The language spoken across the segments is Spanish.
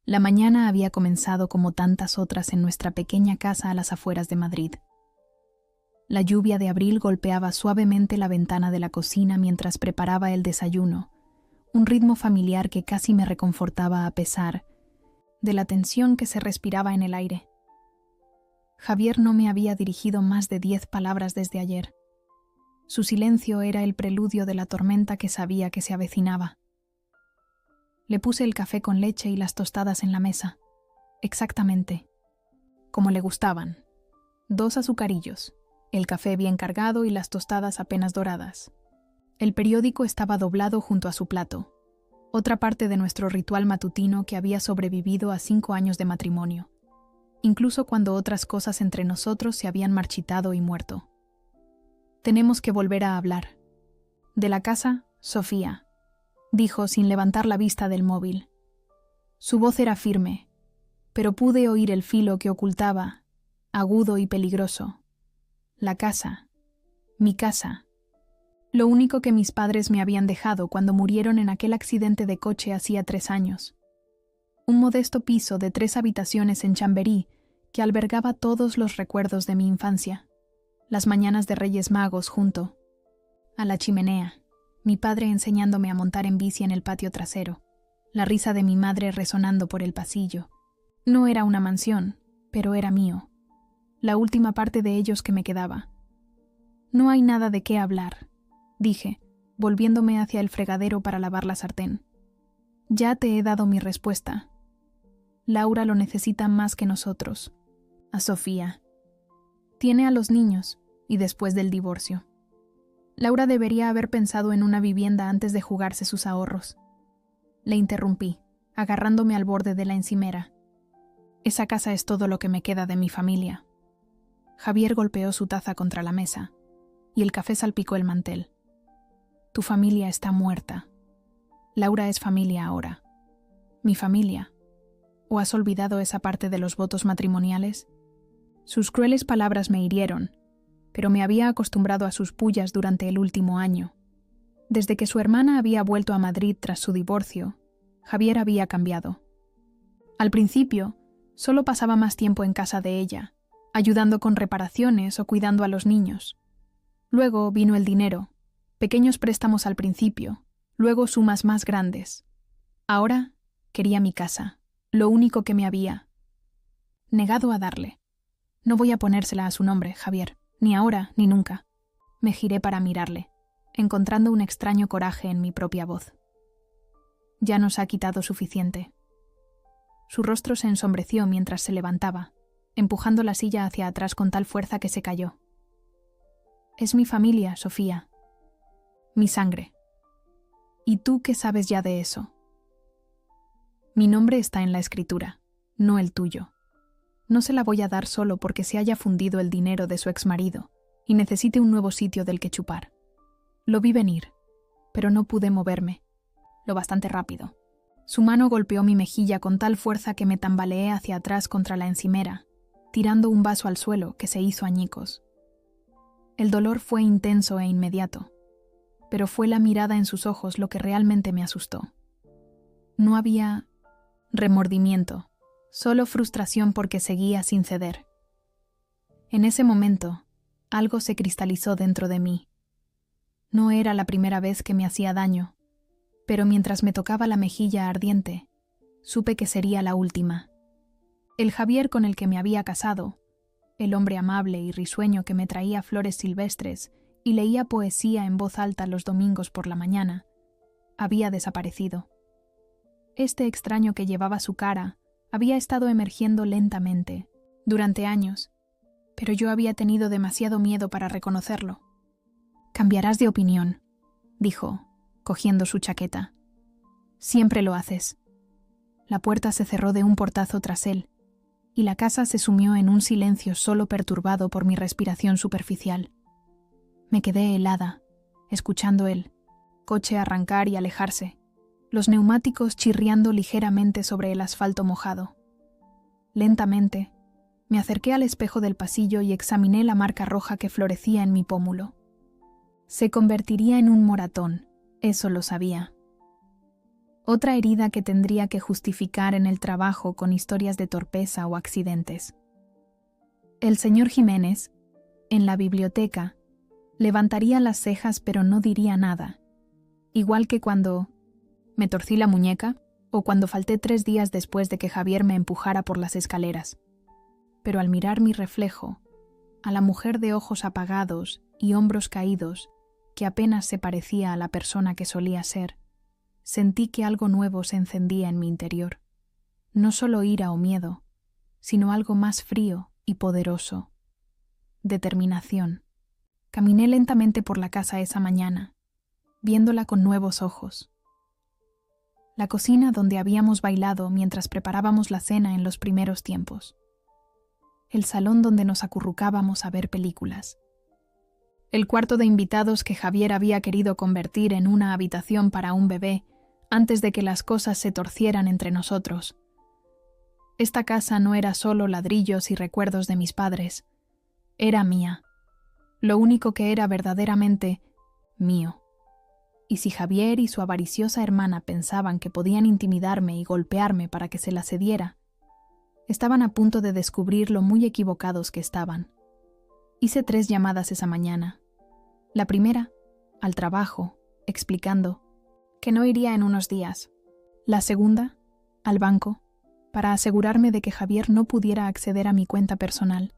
La mañana había comenzado como tantas otras en nuestra pequeña casa a las afueras de Madrid. La lluvia de abril golpeaba suavemente la ventana de la cocina mientras preparaba el desayuno, un ritmo familiar que casi me reconfortaba a pesar de la tensión que se respiraba en el aire. Javier no me había dirigido más de 10 palabras desde ayer. Su silencio era el preludio de la tormenta que sabía que se avecinaba. Le puse el café con leche y las tostadas en la mesa, exactamente como le gustaban. 2 azucarillos, el café bien cargado y las tostadas apenas doradas. El periódico estaba doblado junto a su plato, otra parte de nuestro ritual matutino que había sobrevivido a 5 años de matrimonio, incluso cuando otras cosas entre nosotros se habían marchitado y muerto. Tenemos que volver a hablar. De la casa, Sofía, dijo sin levantar la vista del móvil. Su voz era firme, pero pude oír el filo que ocultaba, agudo y peligroso. La casa, mi casa. Lo único que mis padres me habían dejado cuando murieron en aquel accidente de coche hacía 3 años. Un modesto piso de 3 habitaciones en Chamberí que albergaba todos los recuerdos de mi infancia. Las mañanas de Reyes Magos junto a la chimenea, mi padre enseñándome a montar en bici en el patio trasero, la risa de mi madre resonando por el pasillo. No era una mansión, pero era mío, la última parte de ellos que me quedaba. No hay nada de qué hablar, dije, volviéndome hacia el fregadero para lavar la sartén. Ya te he dado mi respuesta. Laura lo necesita más que nosotros. A Sofía. Tiene a los niños, y después del divorcio. Laura debería haber pensado en una vivienda antes de jugarse sus ahorros. Le interrumpí, agarrándome al borde de la encimera. Esa casa es todo lo que me queda de mi familia. Javier golpeó su taza contra la mesa, y el café salpicó el mantel. Tu familia está muerta. Laura es familia ahora. ¿Mi familia? ¿O has olvidado esa parte de los votos matrimoniales? Sus crueles palabras me hirieron, pero me había acostumbrado a sus pullas durante el último año. Desde que su hermana había vuelto a Madrid tras su divorcio, Javier había cambiado. Al principio, solo pasaba más tiempo en casa de ella, ayudando con reparaciones o cuidando a los niños. Luego vino el dinero, pequeños préstamos al principio, luego sumas más grandes. Ahora quería mi casa, lo único que me había negado a darle. No voy a ponérsela a su nombre, Javier. Ni ahora, ni nunca. Me giré para mirarle, encontrando un extraño coraje en mi propia voz. Ya nos ha quitado suficiente. Su rostro se ensombreció mientras se levantaba, empujando la silla hacia atrás con tal fuerza que se cayó. Es mi familia, Sofía. Mi sangre. ¿Y tú qué sabes ya de eso? Mi nombre está en la escritura, no el tuyo. No se la voy a dar solo porque se haya fundido el dinero de su exmarido y necesite un nuevo sitio del que chupar. Lo vi venir, pero no pude moverme, lo bastante rápido. Su mano golpeó mi mejilla con tal fuerza que me tambaleé hacia atrás contra la encimera, tirando un vaso al suelo que se hizo añicos. El dolor fue intenso e inmediato, pero fue la mirada en sus ojos lo que realmente me asustó. No había remordimiento, solo frustración porque seguía sin ceder. En ese momento, algo se cristalizó dentro de mí. No era la primera vez que me hacía daño, pero mientras me tocaba la mejilla ardiente, supe que sería la última. El Javier con el que me había casado, el hombre amable y risueño que me traía flores silvestres y leía poesía en voz alta los domingos por la mañana, había desaparecido. Este extraño que llevaba su cara había estado emergiendo lentamente, durante años, pero yo había tenido demasiado miedo para reconocerlo. Cambiarás de opinión, dijo, cogiendo su chaqueta. Siempre lo haces. La puerta se cerró de un portazo tras él, y la casa se sumió en un silencio solo perturbado por mi respiración superficial. Me quedé helada, escuchando el coche arrancar y alejarse, los neumáticos chirriando ligeramente sobre el asfalto mojado. Lentamente, me acerqué al espejo del pasillo y examiné la marca roja que florecía en mi pómulo. Se convertiría en un moratón, eso lo sabía. Otra herida que tendría que justificar en el trabajo con historias de torpeza o accidentes. El señor Jiménez, en la biblioteca, levantaría las cejas pero no diría nada, igual que cuando me torcí la muñeca o cuando falté 3 días después de que Javier me empujara por las escaleras. Pero al mirar mi reflejo, a la mujer de ojos apagados y hombros caídos, que apenas se parecía a la persona que solía ser, sentí que algo nuevo se encendía en mi interior. No solo ira o miedo, sino algo más frío y poderoso. Determinación. Caminé lentamente por la casa esa mañana, viéndola con nuevos ojos. La cocina donde habíamos bailado mientras preparábamos la cena en los primeros tiempos. El salón donde nos acurrucábamos a ver películas. El cuarto de invitados que Javier había querido convertir en una habitación para un bebé antes de que las cosas se torcieran entre nosotros. Esta casa no era solo ladrillos y recuerdos de mis padres. Era mía. Lo único que era verdaderamente mío. Y si Javier y su avariciosa hermana pensaban que podían intimidarme y golpearme para que se la cediera, estaban a punto de descubrir lo muy equivocados que estaban. Hice 3 llamadas esa mañana. La primera, al trabajo, explicando que no iría en unos días. La segunda, al banco, para asegurarme de que Javier no pudiera acceder a mi cuenta personal,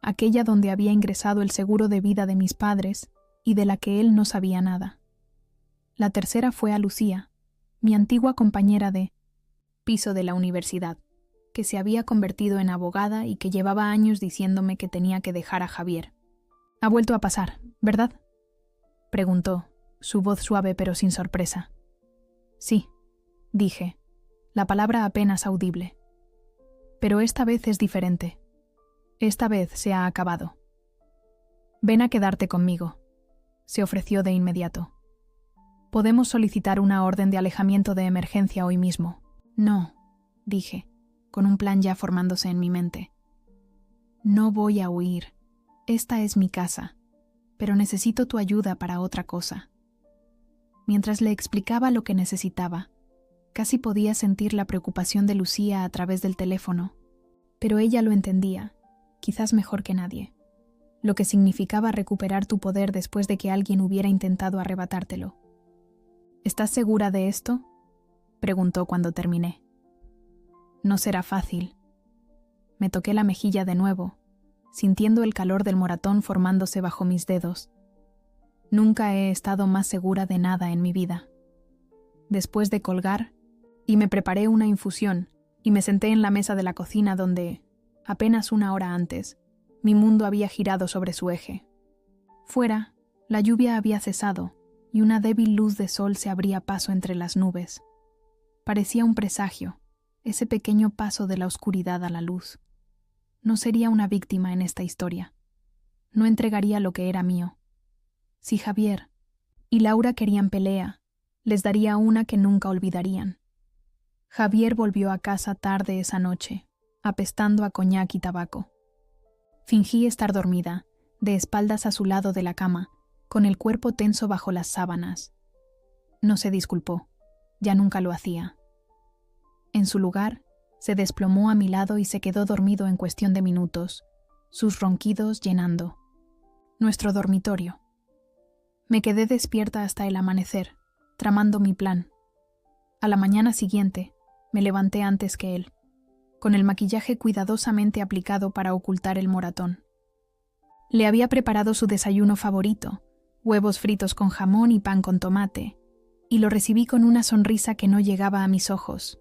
aquella donde había ingresado el seguro de vida de mis padres y de la que él no sabía nada. La tercera fue a Lucía, mi antigua compañera de piso de la universidad, que se había convertido en abogada y que llevaba años diciéndome que tenía que dejar a Javier. «Ha vuelto a pasar, ¿verdad?», preguntó, su voz suave pero sin sorpresa. «Sí», dije, la palabra apenas audible. «Pero esta vez es diferente. Esta vez se ha acabado. Ven a quedarte conmigo», se ofreció de inmediato. «Podemos solicitar una orden de alejamiento de emergencia hoy mismo». «No», dije, con un plan ya formándose en mi mente. «No voy a huir. Esta es mi casa, pero necesito tu ayuda para otra cosa». Mientras le explicaba lo que necesitaba, casi podía sentir la preocupación de Lucía a través del teléfono, pero ella lo entendía, quizás mejor que nadie, lo que significaba recuperar tu poder después de que alguien hubiera intentado arrebatártelo. «¿Estás segura de esto?», preguntó cuando terminé. «No será fácil». Me toqué la mejilla de nuevo, sintiendo el calor del moratón formándose bajo mis dedos. Nunca he estado más segura de nada en mi vida. Después de colgar, y me preparé una infusión, y me senté en la mesa de la cocina donde, apenas 1 hora antes, mi mundo había girado sobre su eje. Fuera, la lluvia había cesado, y una débil luz de sol se abría paso entre las nubes. Parecía un presagio, ese pequeño paso de la oscuridad a la luz. No sería una víctima en esta historia. No entregaría lo que era mío. Si Javier y Laura querían pelea, les daría una que nunca olvidarían. Javier volvió a casa tarde esa noche, apestando a coñac y tabaco. Fingí estar dormida, de espaldas a su lado de la cama, con el cuerpo tenso bajo las sábanas. No se disculpó, ya nunca lo hacía. En su lugar, se desplomó a mi lado y se quedó dormido en cuestión de minutos, sus ronquidos llenando nuestro dormitorio. Me quedé despierta hasta el amanecer, tramando mi plan. A la mañana siguiente, me levanté antes que él, con el maquillaje cuidadosamente aplicado para ocultar el moratón. Le había preparado su desayuno favorito, huevos fritos con jamón y pan con tomate, y lo recibí con una sonrisa que no llegaba a mis ojos.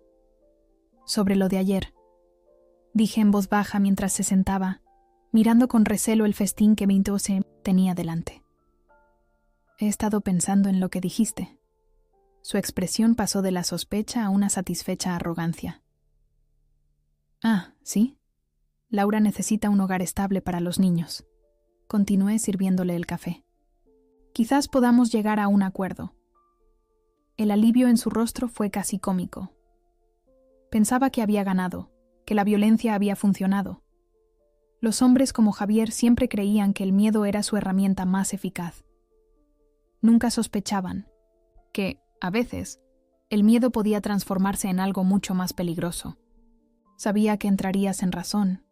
«Sobre lo de ayer», dije en voz baja mientras se sentaba, mirando con recelo el festín que mi se tenía delante. «He estado pensando en lo que dijiste». Su expresión pasó de la sospecha a una satisfecha arrogancia. «Ah, ¿sí? Laura necesita un hogar estable para los niños». Continué sirviéndole el café. «Quizás podamos llegar a un acuerdo». El alivio en su rostro fue casi cómico. Pensaba que había ganado, que la violencia había funcionado. Los hombres como Javier siempre creían que el miedo era su herramienta más eficaz. Nunca sospechaban que, a veces, El miedo podía transformarse en algo mucho más peligroso. Sabía que entrarías en razón,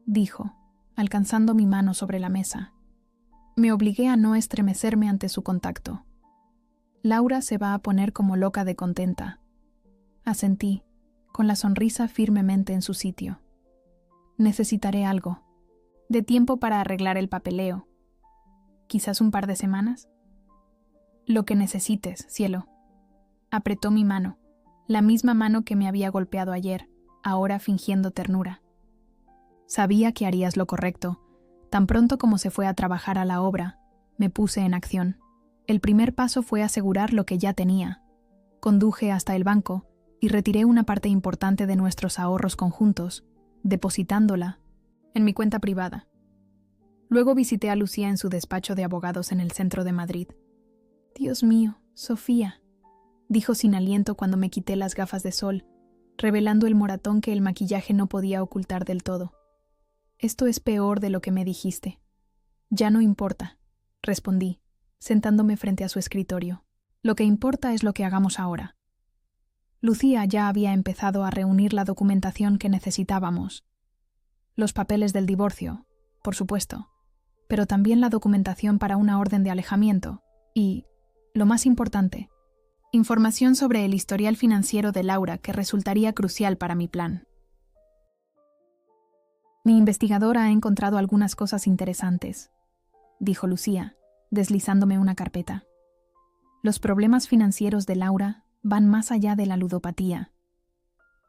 dijo, alcanzando mi mano sobre la mesa. Me obligué a no estremecerme ante su contacto. Laura se va a poner como loca de contenta. Asentí, con la sonrisa firmemente en su sitio. Necesitaré algo. De tiempo para arreglar el papeleo. ¿Quizás un par de semanas? Lo que necesites, cielo. Apretó mi mano, la misma mano que me había golpeado ayer, ahora fingiendo ternura. Sabía que harías lo correcto. Tan pronto como se fue a trabajar a la obra, me puse en acción. El primer paso fue asegurar lo que ya tenía. Conduje hasta el banco y retiré una parte importante de nuestros ahorros conjuntos, depositándola en mi cuenta privada. Luego visité a Lucía en su despacho de abogados en el centro de Madrid. Dios mío, Sofía, dijo sin aliento cuando me quité las gafas de sol, revelando el moratón que el maquillaje no podía ocultar del todo. Esto es peor de lo que me dijiste. Ya no importa, respondí, sentándome frente a su escritorio. Lo que importa es lo que hagamos ahora. Lucía ya había empezado a reunir la documentación que necesitábamos. Los papeles del divorcio, por supuesto, pero también la documentación para una orden de alejamiento y, lo más importante, información sobre el historial financiero de Laura que resultaría crucial para mi plan. Mi investigadora ha encontrado algunas cosas interesantes, dijo Lucía, deslizándome una carpeta. Los problemas financieros de Laura van más allá de la ludopatía.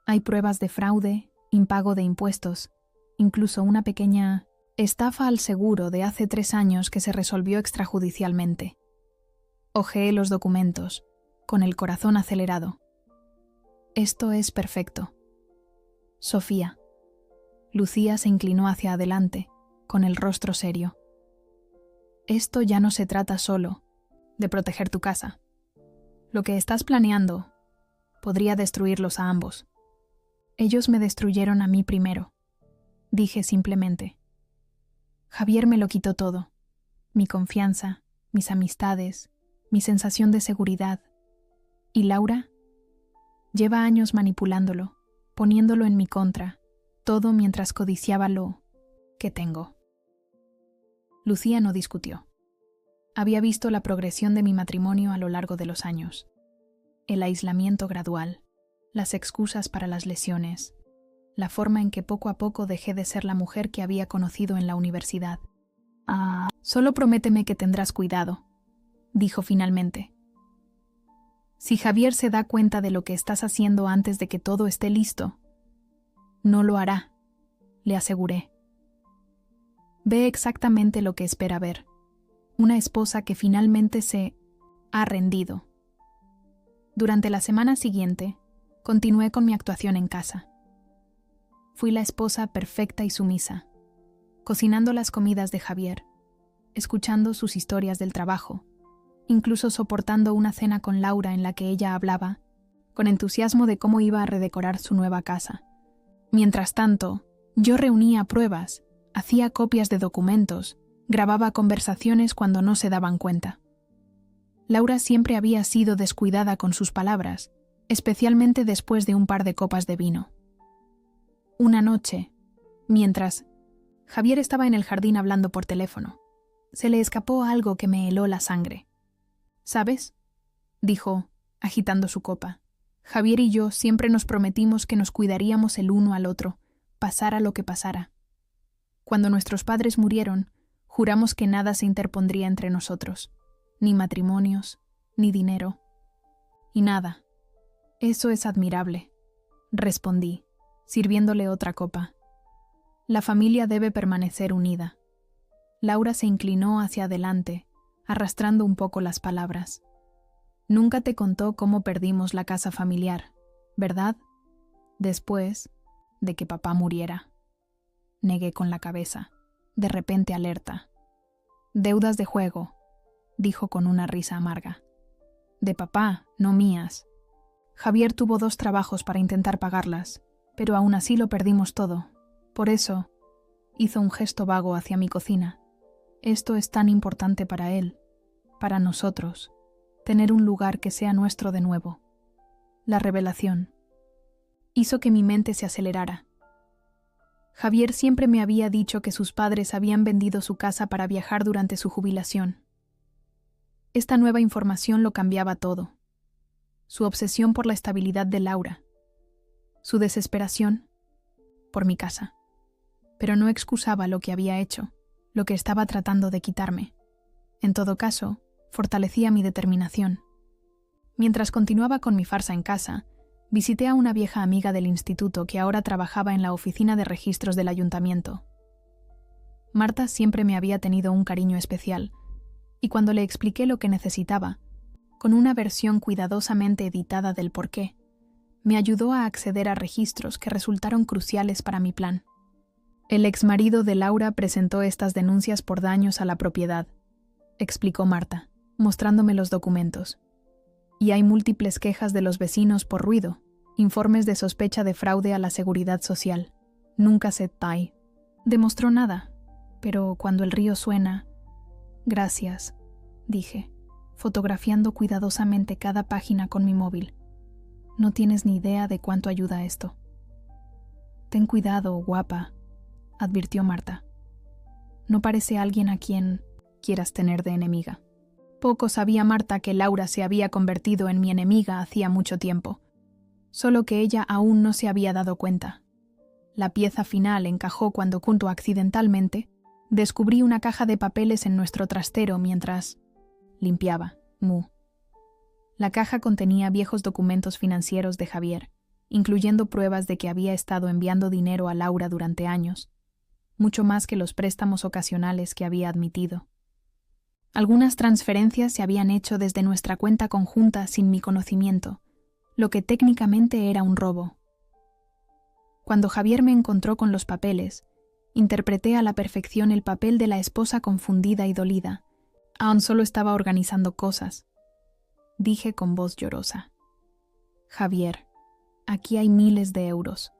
Hay pruebas de fraude, impago de impuestos, incluso una pequeña estafa al seguro de hace 3 años que se resolvió extrajudicialmente. Hojeé los documentos, con el corazón acelerado. Esto es perfecto. Sofía. Lucía se inclinó hacia adelante, con el rostro serio. Esto ya no se trata solo de proteger tu casa. Lo que estás planeando podría destruirlos a ambos. Ellos me destruyeron a mí primero, dije simplemente. Javier me lo quitó todo. Mi confianza, mis amistades, mi sensación de seguridad. ¿Y Laura? Lleva años manipulándolo, poniéndolo en mi contra, todo mientras codiciaba lo que tengo. Lucía no discutió. Había visto la progresión de mi matrimonio a lo largo de los años. El aislamiento gradual, las excusas para las lesiones, la forma en que poco a poco dejé de ser la mujer que había conocido en la universidad. Solo prométeme que tendrás cuidado, dijo finalmente. Si Javier se da cuenta de lo que estás haciendo antes de que todo esté listo, no lo hará, le aseguré. Ve exactamente lo que espera ver. Una esposa que finalmente se ha rendido. Durante la semana siguiente, continué con mi actuación en casa. Fui la esposa perfecta y sumisa, cocinando las comidas de Javier, escuchando sus historias del trabajo, incluso soportando una cena con Laura en la que ella hablaba, con entusiasmo de cómo iba a redecorar su nueva casa. Mientras tanto, yo reunía pruebas, hacía copias de documentos, grababa conversaciones cuando no se daban cuenta. Laura siempre había sido descuidada con sus palabras, especialmente después de un par de copas de vino. Una noche, mientras Javier estaba en el jardín hablando por teléfono, se le escapó algo que me heló la sangre. ¿Sabes?, dijo, agitando su copa. Javier y yo siempre nos prometimos que nos cuidaríamos el uno al otro, pasara lo que pasara. Cuando nuestros padres murieron, juramos que nada se interpondría entre nosotros, ni matrimonios, ni dinero, y nada. Eso es admirable, respondí, sirviéndole otra copa. La familia debe permanecer unida. Laura se inclinó hacia adelante, arrastrando un poco las palabras. Nunca te contó cómo perdimos la casa familiar, ¿verdad? Después de que papá muriera. Negué con la cabeza, de repente alerta. Deudas de juego, dijo con una risa amarga. De papá, no mías. Javier tuvo 2 trabajos para intentar pagarlas, pero aún así lo perdimos todo. Por eso, hizo un gesto vago hacia mi cocina. Esto es tan importante para él, para nosotros. Tener un lugar que sea nuestro de nuevo. La revelación hizo que mi mente se acelerara. Javier siempre me había dicho que sus padres habían vendido su casa para viajar durante su jubilación. Esta nueva información lo cambiaba todo. Su obsesión por la estabilidad de Laura. Su desesperación por mi casa. Pero no excusaba lo que había hecho, lo que estaba tratando de quitarme. En todo caso, fortalecía mi determinación. Mientras continuaba con mi farsa en casa, visité a una vieja amiga del instituto que ahora trabajaba en la oficina de registros del ayuntamiento. Marta siempre me había tenido un cariño especial, y cuando le expliqué lo que necesitaba, con una versión cuidadosamente editada del porqué, me ayudó a acceder a registros que resultaron cruciales para mi plan. El exmarido de Laura presentó estas denuncias por daños a la propiedad, explicó Marta, mostrándome los documentos. Y hay múltiples quejas de los vecinos por ruido, informes de sospecha de fraude a la seguridad social. Nunca se demostró nada, pero cuando el río suena... Gracias, dije, fotografiando cuidadosamente cada página con mi móvil. No tienes ni idea de cuánto ayuda esto. Ten cuidado, guapa, advirtió Marta. No parece alguien a quien quieras tener de enemiga. Poco sabía Marta que Laura se había convertido en mi enemiga hacía mucho tiempo, solo que ella aún no se había dado cuenta. La pieza final encajó cuando, accidentalmente, descubrí una caja de papeles en nuestro trastero mientras limpiaba. La caja contenía viejos documentos financieros de Javier, incluyendo pruebas de que había estado enviando dinero a Laura durante años, mucho más que los préstamos ocasionales que había admitido. Algunas transferencias se habían hecho desde nuestra cuenta conjunta sin mi conocimiento, lo que técnicamente era un robo. Cuando Javier me encontró con los papeles, interpreté a la perfección el papel de la esposa confundida y dolida. Aún solo estaba organizando cosas. Dije con voz llorosa. Javier, aquí hay miles de euros.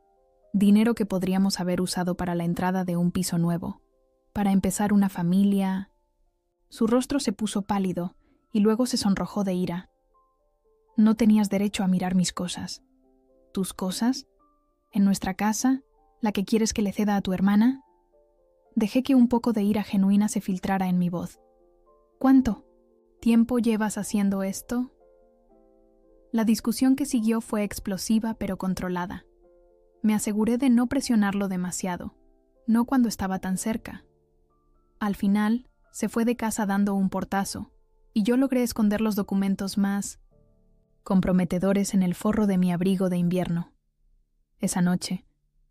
Dinero que podríamos haber usado para la entrada de un piso nuevo, para empezar una familia... Su rostro se puso pálido y luego se sonrojó de ira. No tenías derecho a mirar mis cosas. ¿Tus cosas? ¿En nuestra casa? ¿La que quieres que le ceda a tu hermana? Dejé que un poco de ira genuina se filtrara en mi voz. ¿Cuánto tiempo llevas haciendo esto? La discusión que siguió fue explosiva pero controlada. Me aseguré de no presionarlo demasiado, no cuando estaba tan cerca. Al final, se fue de casa dando un portazo, y yo logré esconder los documentos más comprometedores en el forro de mi abrigo de invierno. Esa noche,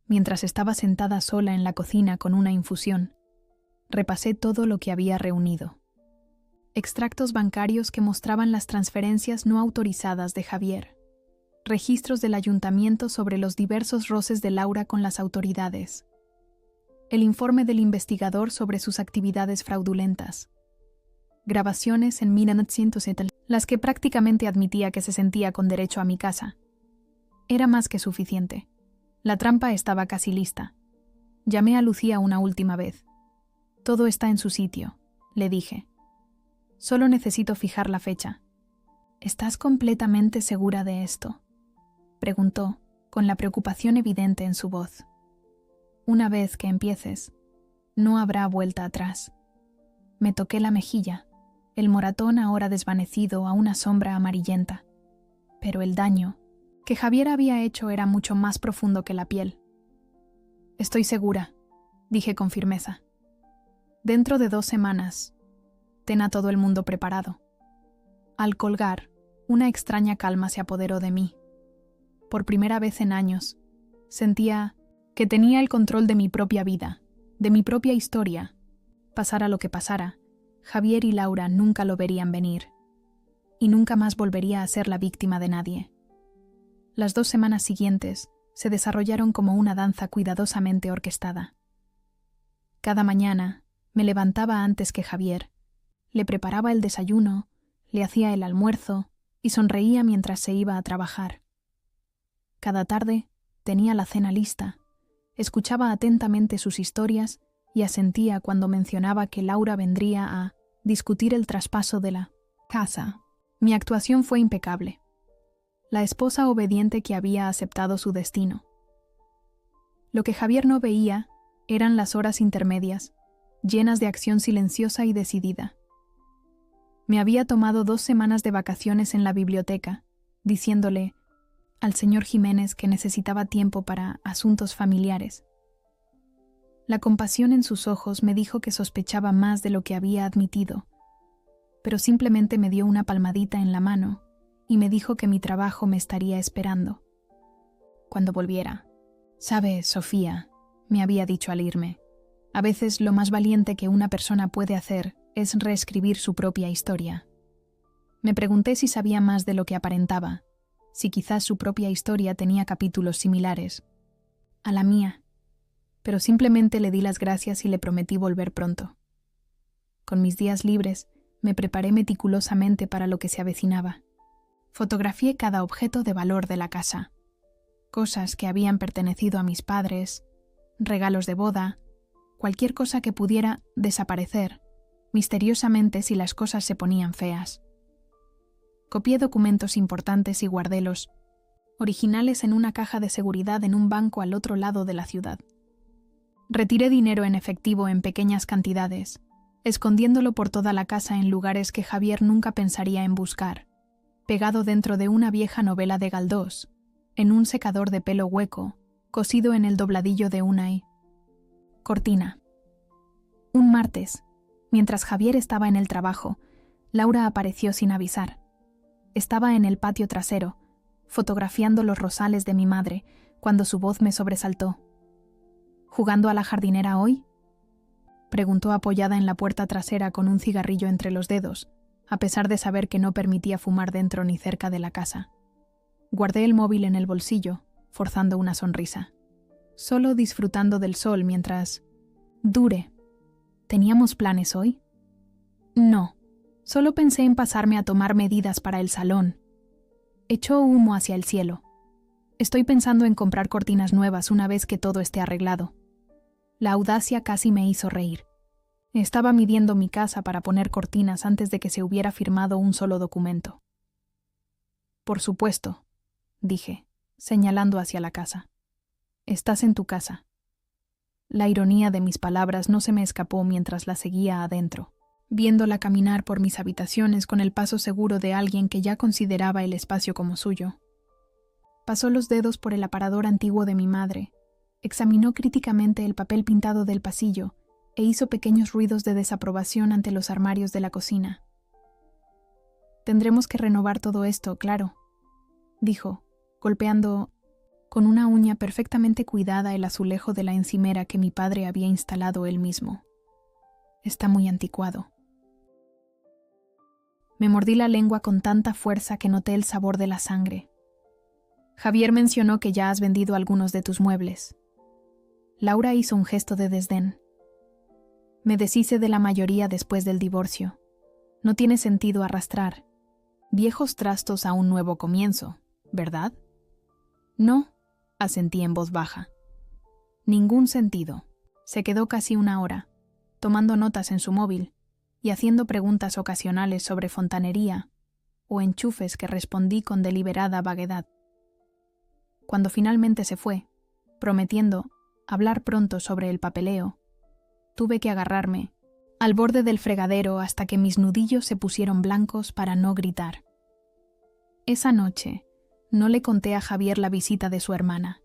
mientras estaba sentada sola en la cocina con una infusión, repasé todo lo que había reunido. Extractos bancarios que mostraban las transferencias no autorizadas de Javier, registros del ayuntamiento sobre los diversos roces de Laura con las autoridades, el informe del investigador sobre sus actividades fraudulentas, grabaciones en 1907, las que prácticamente admitía que se sentía con derecho a mi casa. Era más que suficiente. La trampa estaba casi lista. Llamé a Lucía una última vez. Todo está en su sitio, le dije. Solo necesito fijar la fecha. ¿Estás completamente segura de esto?, preguntó, con la preocupación evidente en su voz. Una vez que empieces, no habrá vuelta atrás. Me toqué la mejilla, el moratón ahora desvanecido a una sombra amarillenta. Pero el daño que Javier había hecho era mucho más profundo que la piel. Estoy segura, dije con firmeza. Dentro de 2 semanas, ten a todo el mundo preparado. Al colgar, una extraña calma se apoderó de mí. Por primera vez en años, sentía que tenía el control de mi propia vida, de mi propia historia. Pasara lo que pasara, Javier y Laura nunca lo verían venir, y nunca más volvería a ser la víctima de nadie. Las 2 semanas siguientes se desarrollaron como una danza cuidadosamente orquestada. Cada mañana me levantaba antes que Javier, le preparaba el desayuno, le hacía el almuerzo y sonreía mientras se iba a trabajar. Cada tarde tenía la cena lista, escuchaba atentamente sus historias y asentía cuando mencionaba que Laura vendría a discutir el traspaso de la casa. Mi actuación fue impecable. la esposa obediente que había aceptado su destino. Lo que Javier no veía eran las horas intermedias, llenas de acción silenciosa y decidida. Me había tomado 2 semanas de vacaciones en la biblioteca, diciéndole al señor Jiménez que necesitaba tiempo para asuntos familiares. La compasión en sus ojos me dijo que sospechaba más de lo que había admitido, pero simplemente me dio una palmadita en la mano y me dijo que mi trabajo me estaría esperando cuando volviera. «Sabes, Sofía», me había dicho al irme, «a veces lo más valiente que una persona puede hacer es reescribir su propia historia». Me pregunté si sabía más de lo que aparentaba, si quizás su propia historia tenía capítulos similares a la mía, pero simplemente le di las gracias y le prometí volver pronto. Con mis días libres, me preparé meticulosamente para lo que se avecinaba. Fotografié cada objeto de valor de la casa, cosas que habían pertenecido a mis padres, regalos de boda, cualquier cosa que pudiera desaparecer misteriosamente si las cosas se ponían feas. Copié documentos importantes y guardé los originales en una caja de seguridad en un banco al otro lado de la ciudad. Retiré dinero en efectivo en pequeñas cantidades, escondiéndolo por toda la casa en lugares que Javier nunca pensaría en buscar, pegado dentro de una vieja novela de Galdós, en un secador de pelo hueco, cosido en el dobladillo de una cortina. Un martes, mientras Javier estaba en el trabajo, Laura apareció sin avisar. Estaba en el patio trasero, fotografiando los rosales de mi madre, cuando su voz me sobresaltó. «¿Jugando a la jardinera hoy?», preguntó apoyada en la puerta trasera con un cigarrillo entre los dedos, a pesar de saber que no permitía fumar dentro ni cerca de la casa. Guardé el móvil en el bolsillo, forzando una sonrisa. Solo disfrutando del sol mientras dure. ¿Teníamos planes hoy? No, solo pensé en pasarme a tomar medidas para el salón. Echó humo hacia el cielo. Estoy pensando en comprar cortinas nuevas una vez que todo esté arreglado. La audacia casi me hizo reír. Estaba midiendo mi casa para poner cortinas antes de que se hubiera firmado un solo documento. «Por supuesto», dije, señalando hacia la casa. «Estás en tu casa». La ironía de mis palabras no se me escapó mientras la seguía adentro, viéndola caminar por mis habitaciones con el paso seguro de alguien que ya consideraba el espacio como suyo. Pasó los dedos por el aparador antiguo de mi madre, examinó críticamente el papel pintado del pasillo e hizo pequeños ruidos de desaprobación ante los armarios de la cocina. «Tendremos que renovar todo esto, claro», dijo, golpeando con una uña perfectamente cuidada el azulejo de la encimera que mi padre había instalado él mismo. «Está muy anticuado». Me mordí la lengua con tanta fuerza que noté el sabor de la sangre. «Javier mencionó que ya has vendido algunos de tus muebles». Laura hizo un gesto de desdén. «Me deshice de la mayoría después del divorcio. No tiene sentido arrastrar viejos trastos a un nuevo comienzo, ¿verdad?» «No», asentí en voz baja. «Ningún sentido». Se quedó casi 1 hora, tomando notas en su móvil y haciendo preguntas ocasionales sobre fontanería o enchufes que respondí con deliberada vaguedad. Cuando finalmente se fue, prometiendo hablar pronto sobre el papeleo, tuve que agarrarme al borde del fregadero hasta que mis nudillos se pusieron blancos para no gritar. Esa noche no le conté a Javier la visita de su hermana.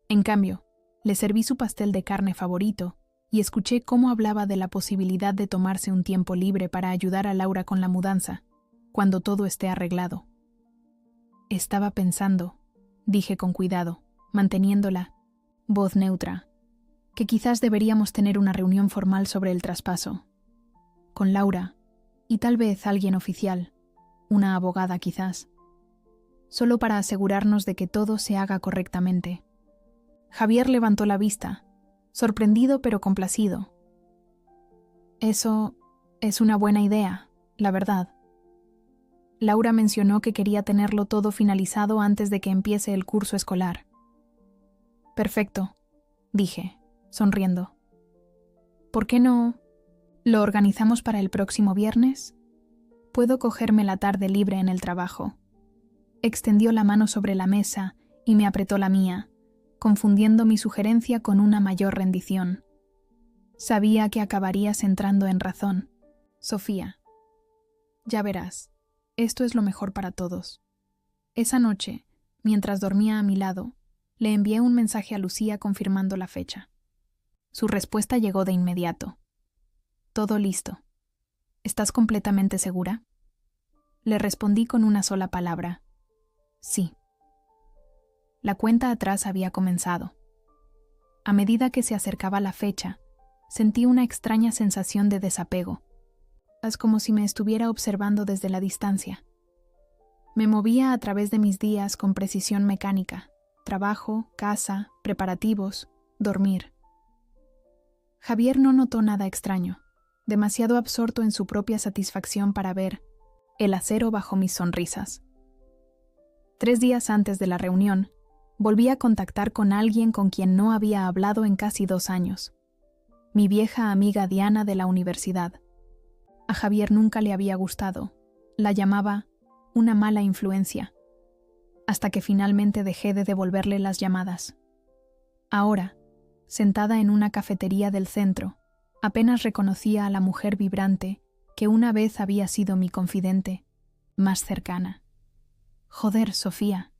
En cambio, le serví su pastel de carne favorito y escuché cómo hablaba de la posibilidad de tomarse un tiempo libre para ayudar a Laura con la mudanza, cuando todo esté arreglado. «Estaba pensando», dije con cuidado, manteniendo la voz neutra, «que quizás deberíamos tener una reunión formal sobre el traspaso. Con Laura, y tal vez alguien oficial, una abogada quizás, solo para asegurarnos de que todo se haga correctamente». Javier levantó la vista, sorprendido pero complacido. «Eso es una buena idea, la verdad». Laura mencionó que quería tenerlo todo finalizado antes de que empiece el curso escolar. «Perfecto», dije, sonriendo. «¿Por qué no lo organizamos para el próximo viernes? Puedo cogerme la tarde libre en el trabajo». Extendió la mano sobre la mesa y me apretó la mía, confundiendo mi sugerencia con una mayor rendición. Sabía que acabarías entrando en razón. Sofía, ya verás, esto es lo mejor para todos. Esa noche, mientras dormía a mi lado, le envié un mensaje a Lucía confirmando la fecha. Su respuesta llegó de inmediato. Todo listo. ¿Estás completamente segura? Le respondí con una sola palabra. Sí. La cuenta atrás había comenzado. A medida que se acercaba la fecha, sentí una extraña sensación de desapego. Es como si me estuviera observando desde la distancia. Me movía a través de mis días con precisión mecánica. Trabajo, casa, preparativos, dormir. Javier no notó nada extraño, demasiado absorto en su propia satisfacción para ver el acero bajo mis sonrisas. 3 días antes de la reunión, volví a contactar con alguien con quien no había hablado en casi 2 años. Mi vieja amiga Diana de la universidad. A Javier nunca le había gustado. La llamaba una mala influencia, hasta que finalmente dejé de devolverle las llamadas. Ahora, sentada en una cafetería del centro, apenas reconocía a la mujer vibrante que una vez había sido mi confidente, más cercana. «Joder, Sofía»,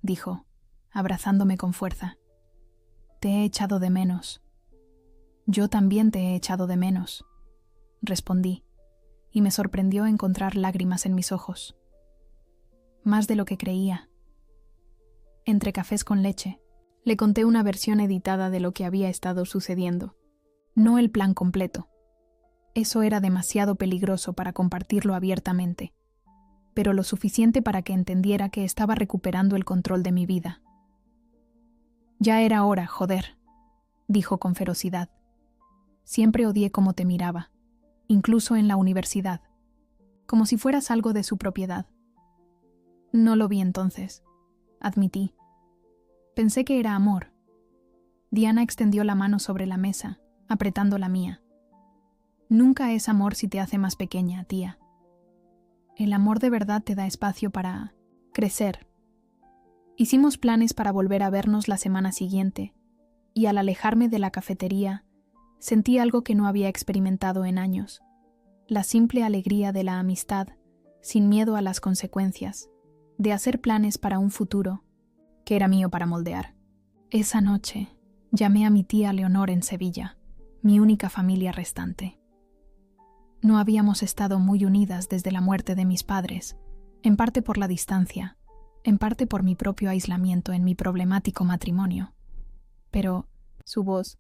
dijo, abrazándome con fuerza. «Te he echado de menos». «Yo también te he echado de menos», respondí, y me sorprendió encontrar lágrimas en mis ojos. Más de lo que creía. Entre cafés con leche, le conté una versión editada de lo que había estado sucediendo, no el plan completo. Eso era demasiado peligroso para compartirlo abiertamente, pero lo suficiente para que entendiera que estaba recuperando el control de mi vida. «Ya era hora, joder», dijo con ferocidad. «Siempre odié cómo te miraba, incluso en la universidad, como si fueras algo de su propiedad». «No lo vi entonces», admití. «Pensé que era amor». Diana extendió la mano sobre la mesa, apretando la mía. «Nunca es amor si te hace más pequeña, tía. El amor de verdad te da espacio para crecer». Hicimos planes para volver a vernos la semana siguiente, y al alejarme de la cafetería, sentí algo que no había experimentado en años: la simple alegría de la amistad, sin miedo a las consecuencias, de hacer planes para un futuro que era mío para moldear. Esa noche llamé a mi tía Leonor en Sevilla, mi única familia restante. No habíamos estado muy unidas desde la muerte de mis padres, en parte por la distancia, en parte por mi propio aislamiento en mi problemático matrimonio. Pero su voz,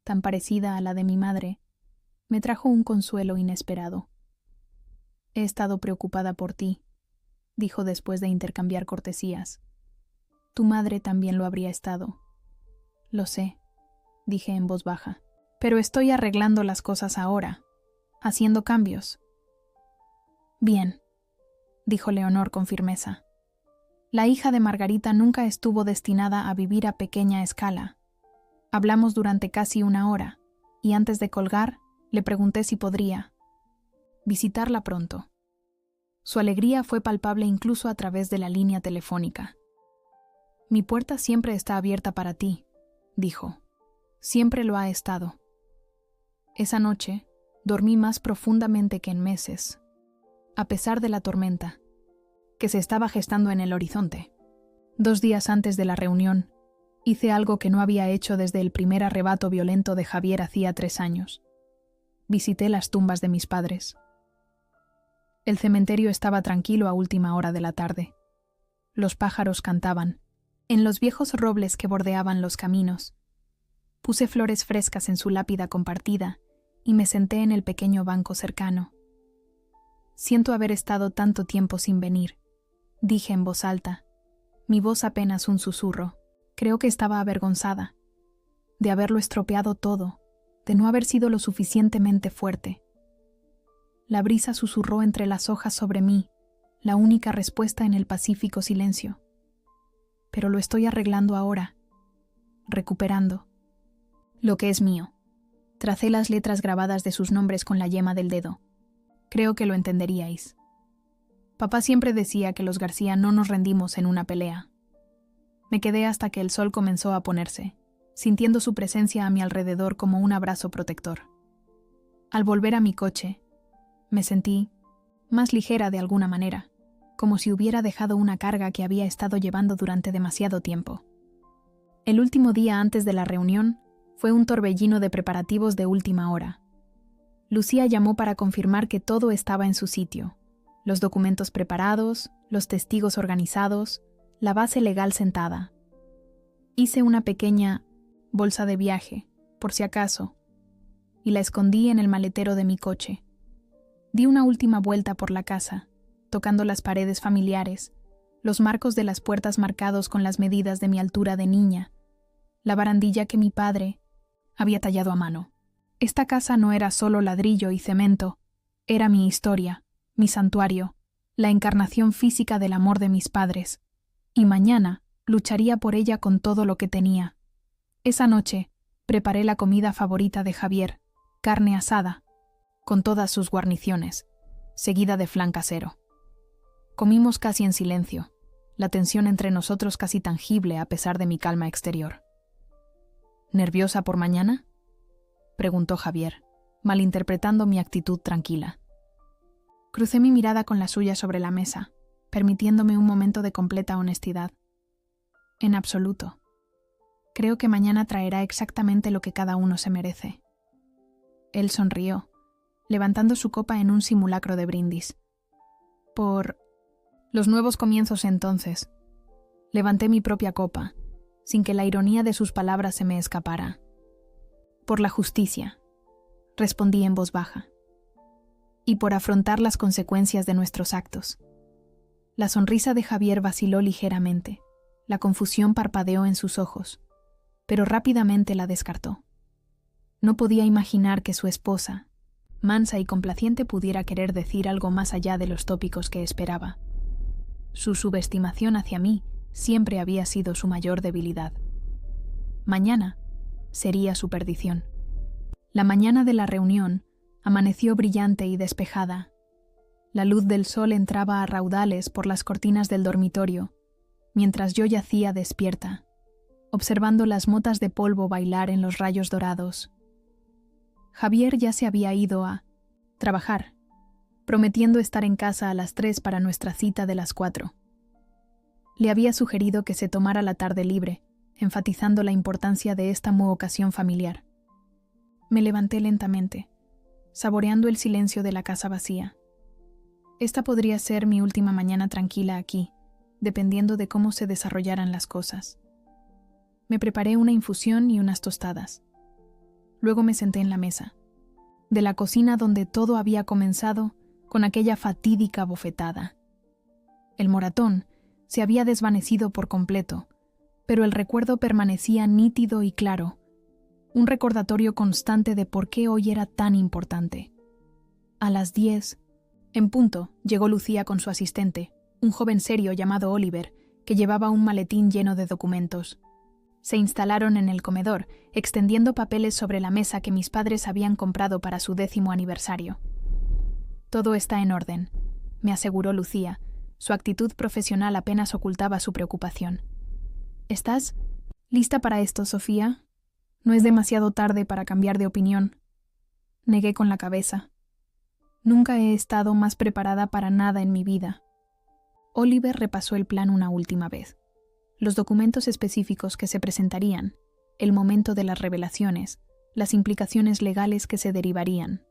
tan parecida a la de mi madre, me trajo un consuelo inesperado. «He estado preocupada por ti», dijo después de intercambiar cortesías. «Tu madre también lo habría estado». «Lo sé», dije en voz baja, «pero estoy arreglando las cosas ahora, haciendo cambios». «Bien», dijo Leonor con firmeza. «La hija de Margarita nunca estuvo destinada a vivir a pequeña escala. Hablamos durante casi 1 hora, y antes de colgar, le pregunté si podría visitarla pronto». Su alegría fue palpable incluso a través de la línea telefónica. «Mi puerta siempre está abierta para ti», dijo. «Siempre lo ha estado». Esa noche, dormí más profundamente que en meses, a pesar de la tormenta que se estaba gestando en el horizonte. 2 días antes de la reunión, hice algo que no había hecho desde el primer arrebato violento de Javier hacía 3 años. Visité las tumbas de mis padres. El cementerio estaba tranquilo a última hora de la tarde. Los pájaros cantaban en los viejos robles que bordeaban los caminos. Puse flores frescas en su lápida compartida y me senté en el pequeño banco cercano. «Siento haber estado tanto tiempo sin venir», dije en voz alta, mi voz apenas un susurro. Creo que estaba avergonzada de haberlo estropeado todo, de no haber sido lo suficientemente fuerte. La brisa susurró entre las hojas sobre mí, la única respuesta en el pacífico silencio. «Pero lo estoy arreglando ahora, recuperando lo que es mío». Tracé las letras grabadas de sus nombres con la yema del dedo. Creo que lo entenderíais. Papá siempre decía que los García no nos rendimos en una pelea. Me quedé hasta que el sol comenzó a ponerse, sintiendo su presencia a mi alrededor como un abrazo protector. Al volver a mi coche, me sentí más ligera de alguna manera, como si hubiera dejado una carga que había estado llevando durante demasiado tiempo. El último día antes de la reunión fue un torbellino de preparativos de última hora. Lucía llamó para confirmar que todo estaba en su sitio: los documentos preparados, los testigos organizados, la base legal sentada. Hice una pequeña bolsa de viaje, por si acaso, y la escondí en el maletero de mi coche. Di una última vuelta por la casa, tocando las paredes familiares, los marcos de las puertas marcados con las medidas de mi altura de niña, la barandilla que mi padre había tallado a mano. Esta casa no era solo ladrillo y cemento, era mi historia, mi santuario, la encarnación física del amor de mis padres, y mañana lucharía por ella con todo lo que tenía. Esa noche preparé la comida favorita de Javier, carne asada, con todas sus guarniciones, seguida de flan casero. Comimos casi en silencio, la tensión entre nosotros casi tangible a pesar de mi calma exterior. ¿Nerviosa por mañana?, preguntó Javier, malinterpretando mi actitud tranquila. Crucé mi mirada con la suya sobre la mesa, permitiéndome un momento de completa honestidad. En absoluto. Creo que mañana traerá exactamente lo que cada uno se merece. Él sonrió, levantando su copa en un simulacro de brindis. Por los nuevos comienzos entonces. Levanté mi propia copa, sin que la ironía de sus palabras se me escapara. Por la justicia, respondí en voz baja. Y por afrontar las consecuencias de nuestros actos. La sonrisa de Javier vaciló ligeramente, la confusión parpadeó en sus ojos, pero rápidamente la descartó. No podía imaginar que su esposa, mansa y complaciente, pudiera querer decir algo más allá de los tópicos que esperaba. Su subestimación hacia mí siempre había sido su mayor debilidad. Mañana sería su perdición. La mañana de la reunión amaneció brillante y despejada. La luz del sol entraba a raudales por las cortinas del dormitorio, mientras yo yacía despierta, observando las motas de polvo bailar en los rayos dorados. Javier ya se había ido a trabajar, prometiendo estar en casa a las 3 para nuestra cita de las 4. Le había sugerido que se tomara la tarde libre, enfatizando la importancia de esta ocasión familiar. Me levanté lentamente, saboreando el silencio de la casa vacía. Esta podría ser mi última mañana tranquila aquí, dependiendo de cómo se desarrollaran las cosas. Me preparé una infusión y unas tostadas. Luego me senté en la mesa, de la cocina donde todo había comenzado con aquella fatídica bofetada. El moratón se había desvanecido por completo, pero el recuerdo permanecía nítido y claro, un recordatorio constante de por qué hoy era tan importante. A las 10, en punto, llegó Lucía con su asistente, un joven serio llamado Oliver, que llevaba un maletín lleno de documentos. Se instalaron en el comedor, extendiendo papeles sobre la mesa que mis padres habían comprado para su 10º aniversario. Todo está en orden, me aseguró Lucía. Su actitud profesional apenas ocultaba su preocupación. ¿Estás lista para esto, Sofía? No es demasiado tarde para cambiar de opinión. Negué con la cabeza. Nunca he estado más preparada para nada en mi vida. Oliver repasó el plan una última vez. Los documentos específicos que se presentarían, el momento de las revelaciones, las implicaciones legales que se derivarían.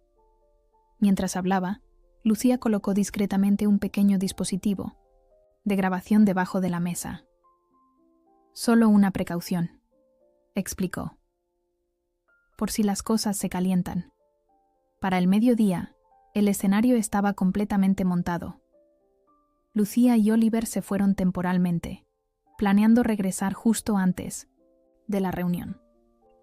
Mientras hablaba, Lucía colocó discretamente un pequeño dispositivo de grabación debajo de la mesa. Solo una precaución, explicó. Por si las cosas se calientan. Para el mediodía, el escenario estaba completamente montado. Lucía y Oliver se fueron temporalmente, planeando regresar justo antes de la reunión.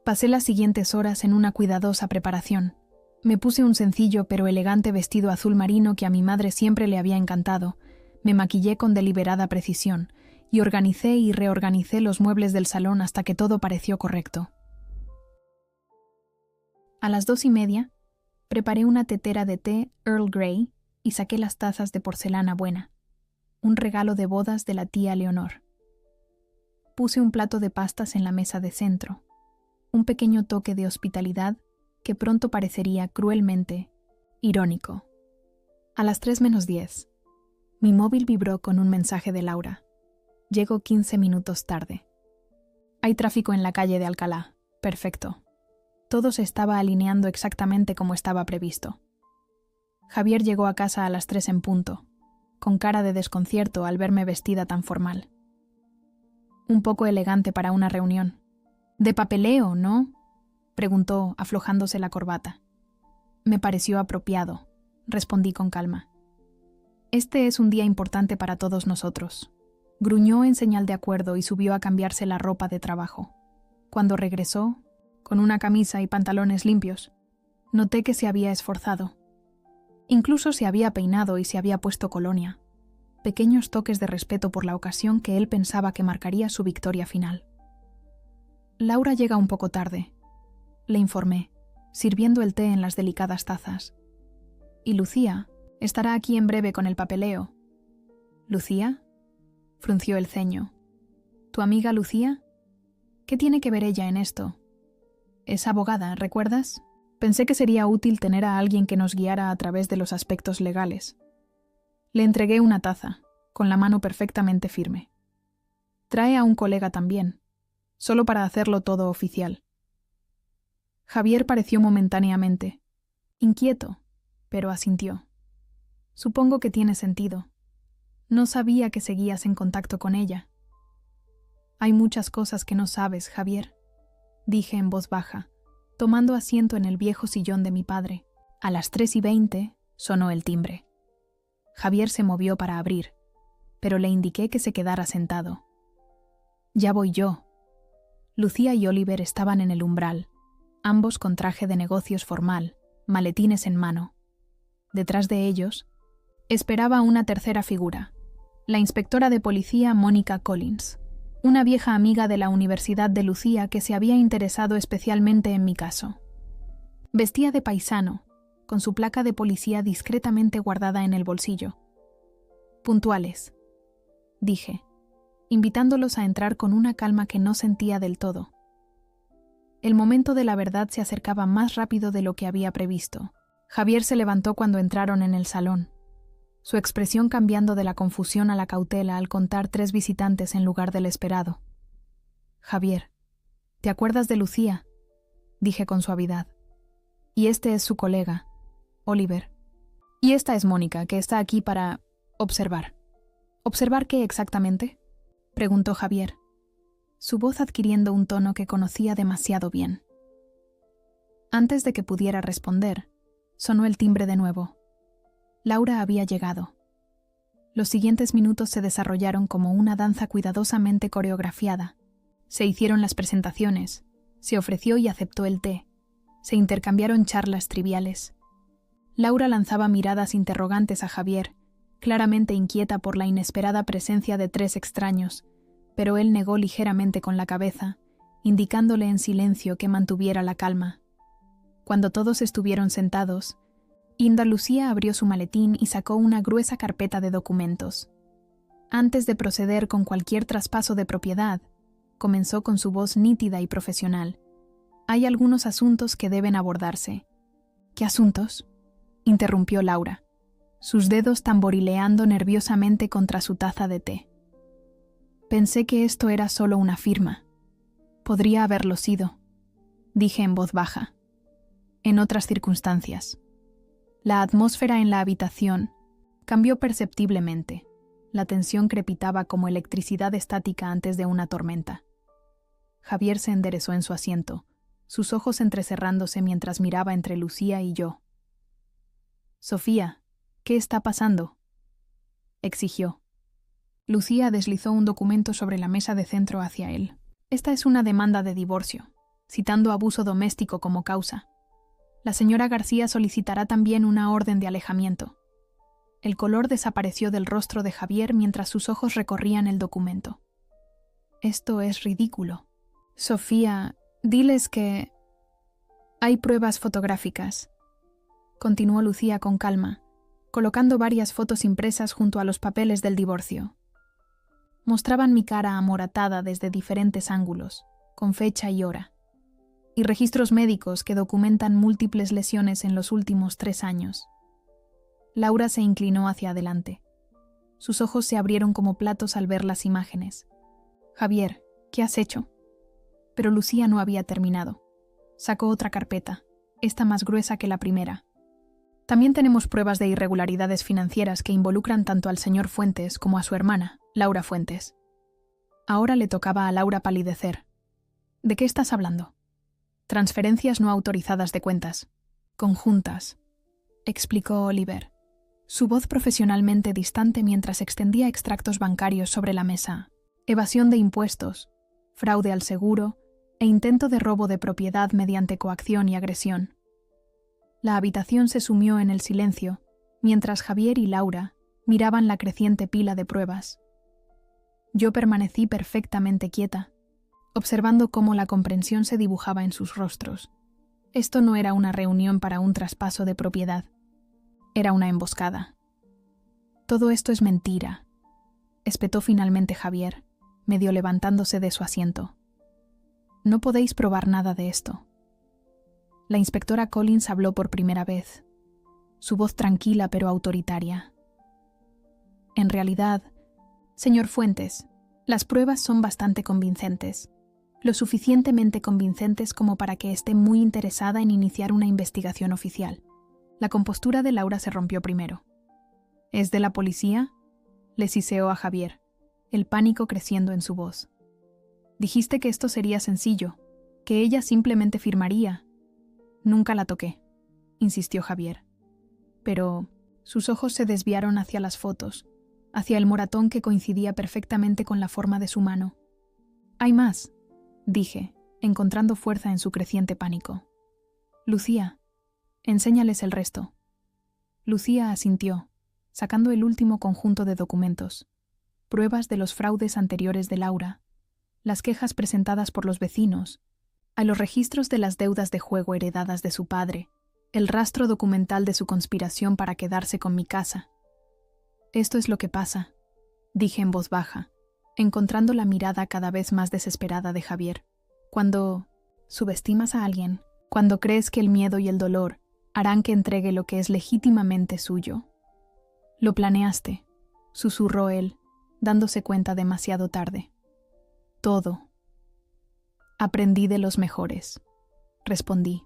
Pasé las siguientes horas en una cuidadosa preparación. Me puse un sencillo pero elegante vestido azul marino que a mi madre siempre le había encantado, me maquillé con deliberada precisión y organicé y reorganicé los muebles del salón hasta que todo pareció correcto. A las 2:30, preparé una tetera de té Earl Grey y saqué las tazas de porcelana buena, un regalo de bodas de la tía Leonor. Puse un plato de pastas en la mesa de centro, un pequeño toque de hospitalidad que pronto parecería cruelmente irónico. A las 3:10, mi móvil vibró con un mensaje de Laura. Llego 15 minutos tarde. Hay tráfico en la calle de Alcalá. Perfecto. Todo se estaba alineando exactamente como estaba previsto. Javier llegó a casa a las 3 en punto, con cara de desconcierto al verme vestida tan formal. Un poco elegante para una reunión. «De papeleo, ¿no?», preguntó, aflojándose la corbata. Me pareció apropiado, respondí con calma. «Este es un día importante para todos nosotros», gruñó en señal de acuerdo y subió a cambiarse la ropa de trabajo. Cuando regresó, con una camisa y pantalones limpios, noté que se había esforzado. Incluso se había peinado y se había puesto colonia. Pequeños toques de respeto por la ocasión que él pensaba que marcaría su victoria final. Laura llega un poco tarde, le informé, sirviendo el té en las delicadas tazas. Y Lucía estará aquí en breve con el papeleo. ¿Lucía?, frunció el ceño. ¿Tu amiga Lucía? ¿Qué tiene que ver ella en esto? Es abogada, ¿recuerdas? Pensé que sería útil tener a alguien que nos guiara a través de los aspectos legales. Le entregué una taza, con la mano perfectamente firme. Trae a un colega también, solo para hacerlo todo oficial. Javier pareció momentáneamente inquieto, pero asintió. Supongo que tiene sentido. No sabía que seguías en contacto con ella. Hay muchas cosas que no sabes, Javier, dije en voz baja, tomando asiento en el viejo sillón de mi padre. A las 3:20 sonó el timbre. Javier se movió para abrir, pero le indiqué que se quedara sentado. «Ya voy yo». Lucía y Oliver estaban en el umbral, ambos con traje de negocios formal, maletines en mano. Detrás de ellos esperaba una tercera figura, la inspectora de policía Mónica Collins, una vieja amiga de la Universidad de Lucía que se había interesado especialmente en mi caso. Vestía de paisano, con su placa de policía discretamente guardada en el bolsillo. «Puntuales», dije, invitándolos a entrar con una calma que no sentía del todo. El momento de la verdad se acercaba más rápido de lo que había previsto. Javier se levantó cuando entraron en el salón, su expresión cambiando de la confusión a la cautela al contar 3 visitantes en lugar del esperado. «Javier, ¿te acuerdas de Lucía?», dije con suavidad. «Y este es su colega, Oliver. Y esta es Mónica, que está aquí para observar». «¿Observar qué exactamente?», preguntó Javier, su voz adquiriendo un tono que conocía demasiado bien. Antes de que pudiera responder, sonó el timbre de nuevo. Laura había llegado. Los siguientes minutos se desarrollaron como una danza cuidadosamente coreografiada. Se hicieron las presentaciones, se ofreció y aceptó el té, se intercambiaron charlas triviales. Laura lanzaba miradas interrogantes a Javier, claramente inquieta por la inesperada presencia de 3 extraños, pero él negó ligeramente con la cabeza, indicándole en silencio que mantuviera la calma. Cuando todos estuvieron sentados, Inda Lucía abrió su maletín y sacó una gruesa carpeta de documentos. Antes de proceder con cualquier traspaso de propiedad, comenzó con su voz nítida y profesional. «Hay algunos asuntos que deben abordarse». «¿Qué asuntos?», interrumpió Laura, sus dedos tamborileando nerviosamente contra su taza de té. «Pensé que esto era solo una firma. Podría haberlo sido», dije en voz baja. «En otras circunstancias». La atmósfera en la habitación cambió perceptiblemente. La tensión crepitaba como electricidad estática antes de una tormenta. Javier se enderezó en su asiento, sus ojos entrecerrándose mientras miraba entre Lucía y yo. «Sofía, ¿qué está pasando?», exigió. Lucía deslizó un documento sobre la mesa de centro hacia él. «Esta es una demanda de divorcio, citando abuso doméstico como causa. La señora García solicitará también una orden de alejamiento». El color desapareció del rostro de Javier mientras sus ojos recorrían el documento. «Esto es ridículo. Sofía, diles que... hay pruebas fotográficas», continuó Lucía con calma, colocando varias fotos impresas junto a los papeles del divorcio. Mostraban mi cara amoratada desde diferentes ángulos, con fecha y hora, y registros médicos que documentan múltiples lesiones en los últimos 3 años. Laura se inclinó hacia adelante. Sus ojos se abrieron como platos al ver las imágenes. «Javier, ¿qué has hecho?» Pero Lucía no había terminado. Sacó otra carpeta, esta más gruesa que la primera. «También tenemos pruebas de irregularidades financieras que involucran tanto al señor Fuentes como a su hermana, Laura Fuentes». Ahora le tocaba a Laura palidecer. «¿De qué estás hablando?» «Transferencias no autorizadas de cuentas. Conjuntas», explicó Oliver, su voz profesionalmente distante mientras extendía extractos bancarios sobre la mesa. «Evasión de impuestos, fraude al seguro e intento de robo de propiedad mediante coacción y agresión». La habitación se sumió en el silencio, mientras Javier y Laura miraban la creciente pila de pruebas. Yo permanecí perfectamente quieta, observando cómo la comprensión se dibujaba en sus rostros. Esto no era una reunión para un traspaso de propiedad. Era una emboscada. «Todo esto es mentira», espetó finalmente Javier, medio levantándose de su asiento. «No podéis probar nada de esto». La inspectora Collins habló por primera vez, su voz tranquila pero autoritaria. «En realidad, señor Fuentes, las pruebas son bastante convincentes, lo suficientemente convincentes como para que esté muy interesada en iniciar una investigación oficial». La compostura de Laura se rompió primero. «¿Es de la policía?», le siseó a Javier, el pánico creciendo en su voz. «Dijiste que esto sería sencillo, que ella simplemente firmaría». «Nunca la toqué», insistió Javier. Pero sus ojos se desviaron hacia las fotos, hacia el moratón que coincidía perfectamente con la forma de su mano. «Hay más», dije, encontrando fuerza en su creciente pánico. «Lucía, enséñales el resto». Lucía asintió, sacando el último conjunto de documentos, pruebas de los fraudes anteriores de Laura, las quejas presentadas por los vecinos, a los registros de las deudas de juego heredadas de su padre, el rastro documental de su conspiración para quedarse con mi casa. «Esto es lo que pasa», dije en voz baja, encontrando la mirada cada vez más desesperada de Javier. «Cuando subestimas a alguien, cuando crees que el miedo y el dolor harán que entregue lo que es legítimamente suyo». «Lo planeaste», susurró él, dándose cuenta demasiado tarde. «Todo». «Aprendí de los mejores», respondí.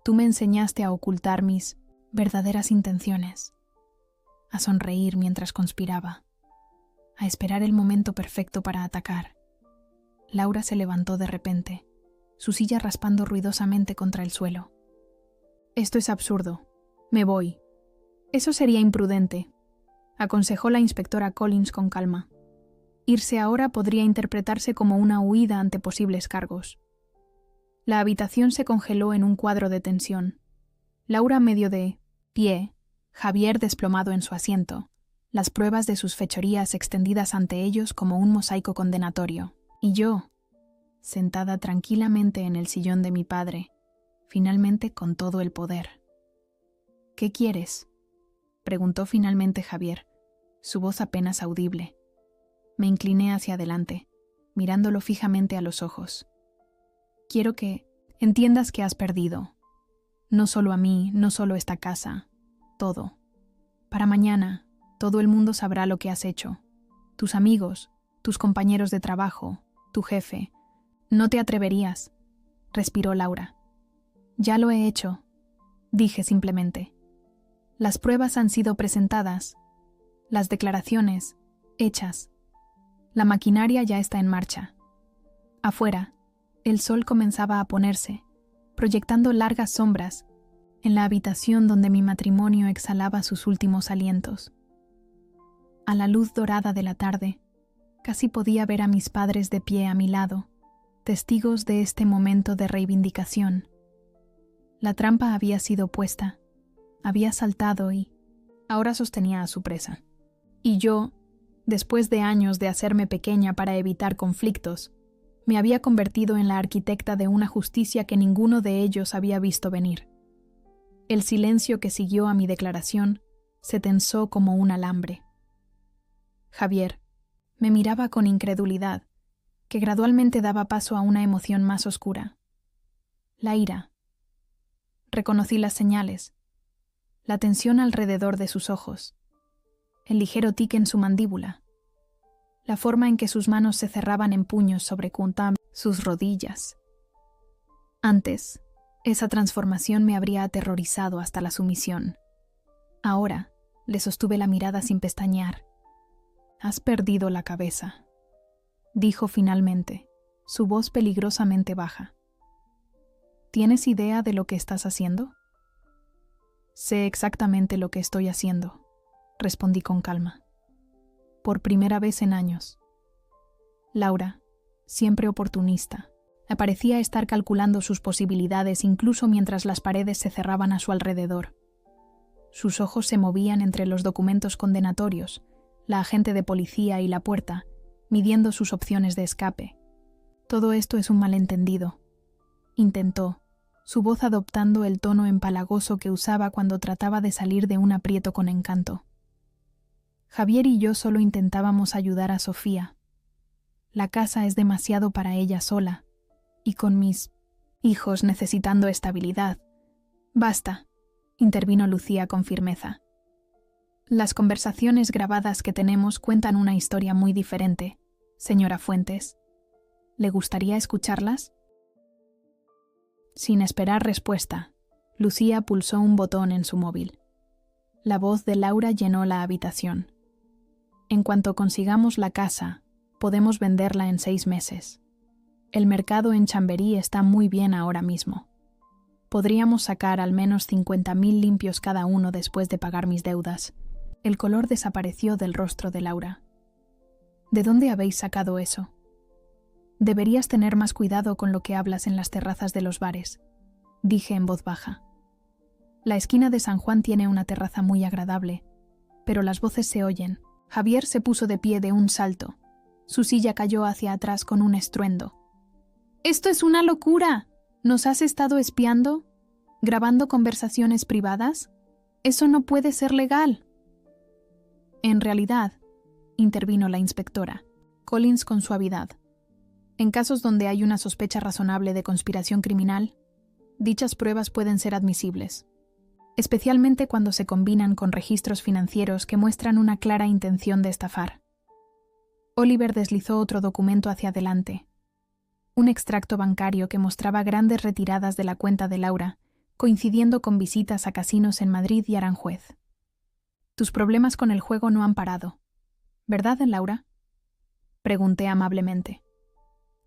«Tú me enseñaste a ocultar mis verdaderas intenciones, a sonreír mientras conspiraba, a esperar el momento perfecto para atacar». Laura se levantó de repente, su silla raspando ruidosamente contra el suelo. «Esto es absurdo. Me voy». «Eso sería imprudente», aconsejó la inspectora Collins con calma. «Irse ahora podría interpretarse como una huida ante posibles cargos». La habitación se congeló en un cuadro de tensión. Laura medio de pie, Javier desplomado en su asiento, las pruebas de sus fechorías extendidas ante ellos como un mosaico condenatorio. Y yo, sentada tranquilamente en el sillón de mi padre, finalmente con todo el poder. «¿Qué quieres?», preguntó finalmente Javier, su voz apenas audible. Me incliné hacia adelante, mirándolo fijamente a los ojos. «Quiero que entiendas que has perdido. No solo a mí, no solo esta casa, todo. Para mañana, todo el mundo sabrá lo que has hecho. Tus amigos, tus compañeros de trabajo, tu jefe. No te atreverías», respiró Laura. «Ya lo he hecho», dije simplemente. «Las pruebas han sido presentadas, las declaraciones hechas. La maquinaria ya está en marcha». Afuera, el sol comenzaba a ponerse, proyectando largas sombras en la habitación donde mi matrimonio exhalaba sus últimos alientos. A la luz dorada de la tarde, casi podía ver a mis padres de pie a mi lado, testigos de este momento de reivindicación. La trampa había sido puesta, había saltado y ahora sostenía a su presa. Y yo, después de años de hacerme pequeña para evitar conflictos, me había convertido en la arquitecta de una justicia que ninguno de ellos había visto venir. El silencio que siguió a mi declaración se tensó como un alambre. Javier me miraba con incredulidad, que gradualmente daba paso a una emoción más oscura. La ira. Reconocí las señales, la tensión alrededor de sus ojos, el ligero tic en su mandíbula, la forma en que sus manos se cerraban en puños sobre sus rodillas. Antes, esa transformación me habría aterrorizado hasta la sumisión. Ahora, le sostuve la mirada sin pestañear. «Has perdido la cabeza», dijo finalmente, su voz peligrosamente baja. «¿Tienes idea de lo que estás haciendo?» «Sé exactamente lo que estoy haciendo», respondí con calma. «Por primera vez en años». Laura, siempre oportunista, parecía estar calculando sus posibilidades incluso mientras las paredes se cerraban a su alrededor. Sus ojos se movían entre los documentos condenatorios, la agente de policía y la puerta, midiendo sus opciones de escape. «Todo esto es un malentendido», intentó, su voz adoptando el tono empalagoso que usaba cuando trataba de salir de un aprieto con encanto. Javier y yo solo intentábamos ayudar a Sofía. La casa es demasiado para ella sola, y con mis hijos necesitando estabilidad. «Basta», intervino Lucía con firmeza. «Las conversaciones grabadas que tenemos cuentan una historia muy diferente, señora Fuentes. ¿Le gustaría escucharlas?» Sin esperar respuesta, Lucía pulsó un botón en su móvil. La voz de Laura llenó la habitación. «En cuanto consigamos la casa, podemos venderla en 6 meses. El mercado en Chamberí está muy bien ahora mismo. Podríamos sacar al menos 50.000 limpios cada uno después de pagar mis deudas». El color desapareció del rostro de Laura. «¿De dónde habéis sacado eso?» «Deberías tener más cuidado con lo que hablas en las terrazas de los bares», dije en voz baja. «La esquina de San Juan tiene una terraza muy agradable, pero las voces se oyen». Javier se puso de pie de un salto. Su silla cayó hacia atrás con un estruendo. «¡Esto es una locura! ¿Nos has estado espiando? ¿Grabando conversaciones privadas? Eso no puede ser legal». «En realidad», intervino la inspectora, Collins con suavidad, «en casos donde hay una sospecha razonable de conspiración criminal, dichas pruebas pueden ser admisibles, especialmente cuando se combinan con registros financieros que muestran una clara intención de estafar». Oliver deslizó otro documento hacia adelante, un extracto bancario que mostraba grandes retiradas de la cuenta de Laura, coincidiendo con visitas a casinos en Madrid y Aranjuez. «Tus problemas con el juego no han parado, ¿verdad, Laura?», pregunté amablemente.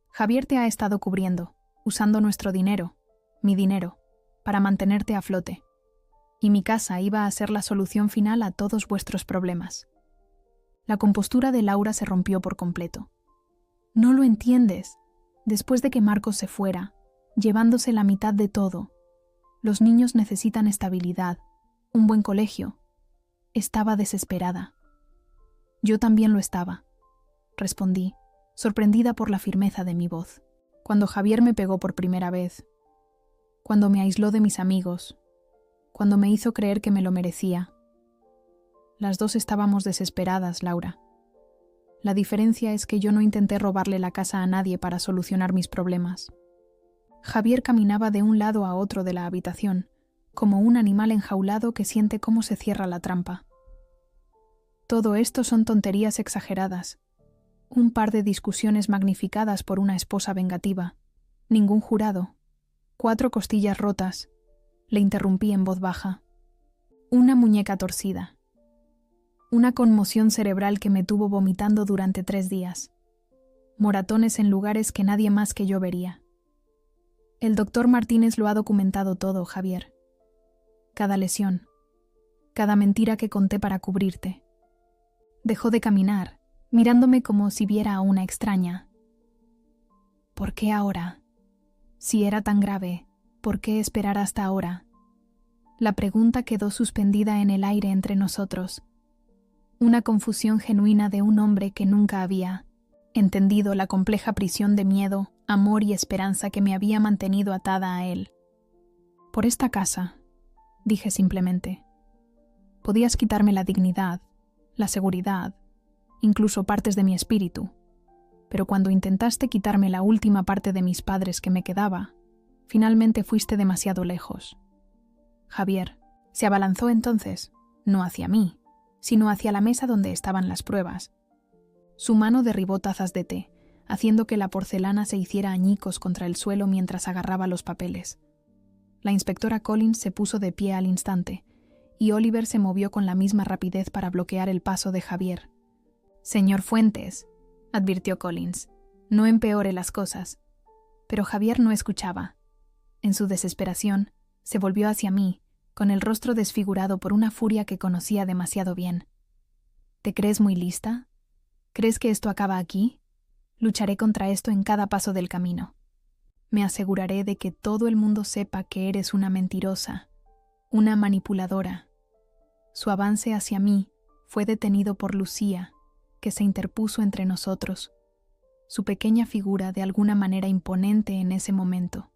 «Javier te ha estado cubriendo, usando nuestro dinero, mi dinero, para mantenerte a flote. Y mi casa iba a ser la solución final a todos vuestros problemas». La compostura de Laura se rompió por completo. «No lo entiendes. Después de que Marcos se fuera, llevándose la mitad de todo, los niños necesitan estabilidad, un buen colegio». Estaba desesperada. «Yo también lo estaba», respondí, sorprendida por la firmeza de mi voz. «Cuando Javier me pegó por primera vez, cuando me aisló de mis amigos, cuando me hizo creer que me lo merecía. Las dos estábamos desesperadas, Laura. La diferencia es que yo no intenté robarle la casa a nadie para solucionar mis problemas». Javier caminaba de un lado a otro de la habitación, como un animal enjaulado que siente cómo se cierra la trampa. «Todo esto son tonterías exageradas. Un par de discusiones magnificadas por una esposa vengativa. Ningún jurado. 4 costillas rotas», le interrumpí en voz baja. «Una muñeca torcida. Una conmoción cerebral que me tuvo vomitando durante 3 días. Moratones en lugares que nadie más que yo vería. El doctor Martínez lo ha documentado todo, Javier. Cada lesión, cada mentira que conté para cubrirte». Dejó de caminar, mirándome como si viera a una extraña. «¿Por qué ahora? Si era tan grave, ¿por qué esperar hasta ahora?». La pregunta quedó suspendida en el aire entre nosotros. Una confusión genuina de un hombre que nunca había entendido la compleja prisión de miedo, amor y esperanza que me había mantenido atada a él. «Por esta casa», dije simplemente. Podías quitarme la dignidad, la seguridad, incluso partes de mi espíritu, pero cuando intentaste quitarme la última parte de mis padres que me quedaba, finalmente fuiste demasiado lejos. Javier se abalanzó entonces, no hacia mí, sino hacia la mesa donde estaban las pruebas. Su mano derribó tazas de té, haciendo que la porcelana se hiciera añicos contra el suelo mientras agarraba los papeles. La inspectora Collins se puso de pie al instante, y Oliver se movió con la misma rapidez para bloquear el paso de Javier. «Señor Fuentes», advirtió Collins, «no empeore las cosas». Pero Javier no escuchaba. En su desesperación, se volvió hacia mí, con el rostro desfigurado por una furia que conocía demasiado bien. «¿Te crees muy lista? ¿Crees que esto acaba aquí? Lucharé contra esto en cada paso del camino. Me aseguraré de que todo el mundo sepa que eres una mentirosa, una manipuladora». Su avance hacia mí fue detenido por Lucía, que se interpuso entre nosotros, su pequeña figura de alguna manera imponente en ese momento.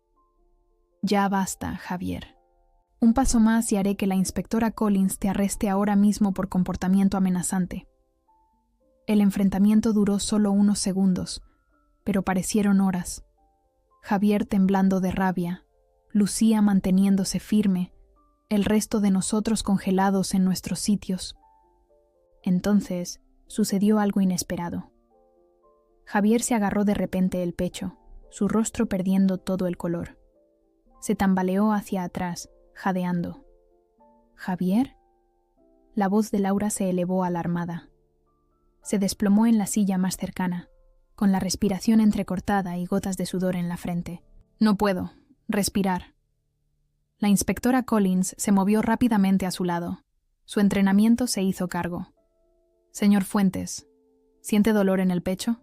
«Ya basta, Javier. Un paso más y haré que la inspectora Collins te arreste ahora mismo por comportamiento amenazante». El enfrentamiento duró solo unos segundos, pero parecieron horas. Javier temblando de rabia, Lucía manteniéndose firme, el resto de nosotros congelados en nuestros sitios. Entonces sucedió algo inesperado. Javier se agarró de repente el pecho, su rostro perdiendo todo el color. Se tambaleó hacia atrás, jadeando. «¿Javier?» La voz de Laura se elevó alarmada. Se desplomó en la silla más cercana, con la respiración entrecortada y gotas de sudor en la frente. «No puedo respirar». La inspectora Collins se movió rápidamente a su lado. Su entrenamiento se hizo cargo. «Señor Fuentes, ¿siente dolor en el pecho?»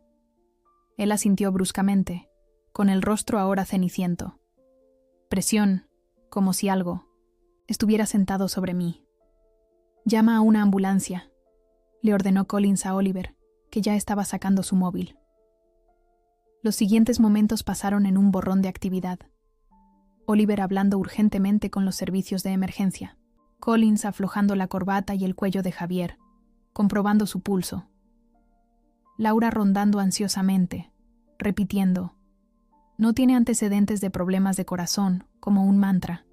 Él asintió bruscamente, con el rostro ahora ceniciento. Presión, como si algo estuviera sentado sobre mí. «Llama a una ambulancia», le ordenó Collins a Oliver, que ya estaba sacando su móvil. Los siguientes momentos pasaron en un borrón de actividad. Oliver hablando urgentemente con los servicios de emergencia, Collins aflojando la corbata y el cuello de Javier, comprobando su pulso. Laura rondando ansiosamente, repitiendo: «No tiene antecedentes de problemas de corazón», como un mantra.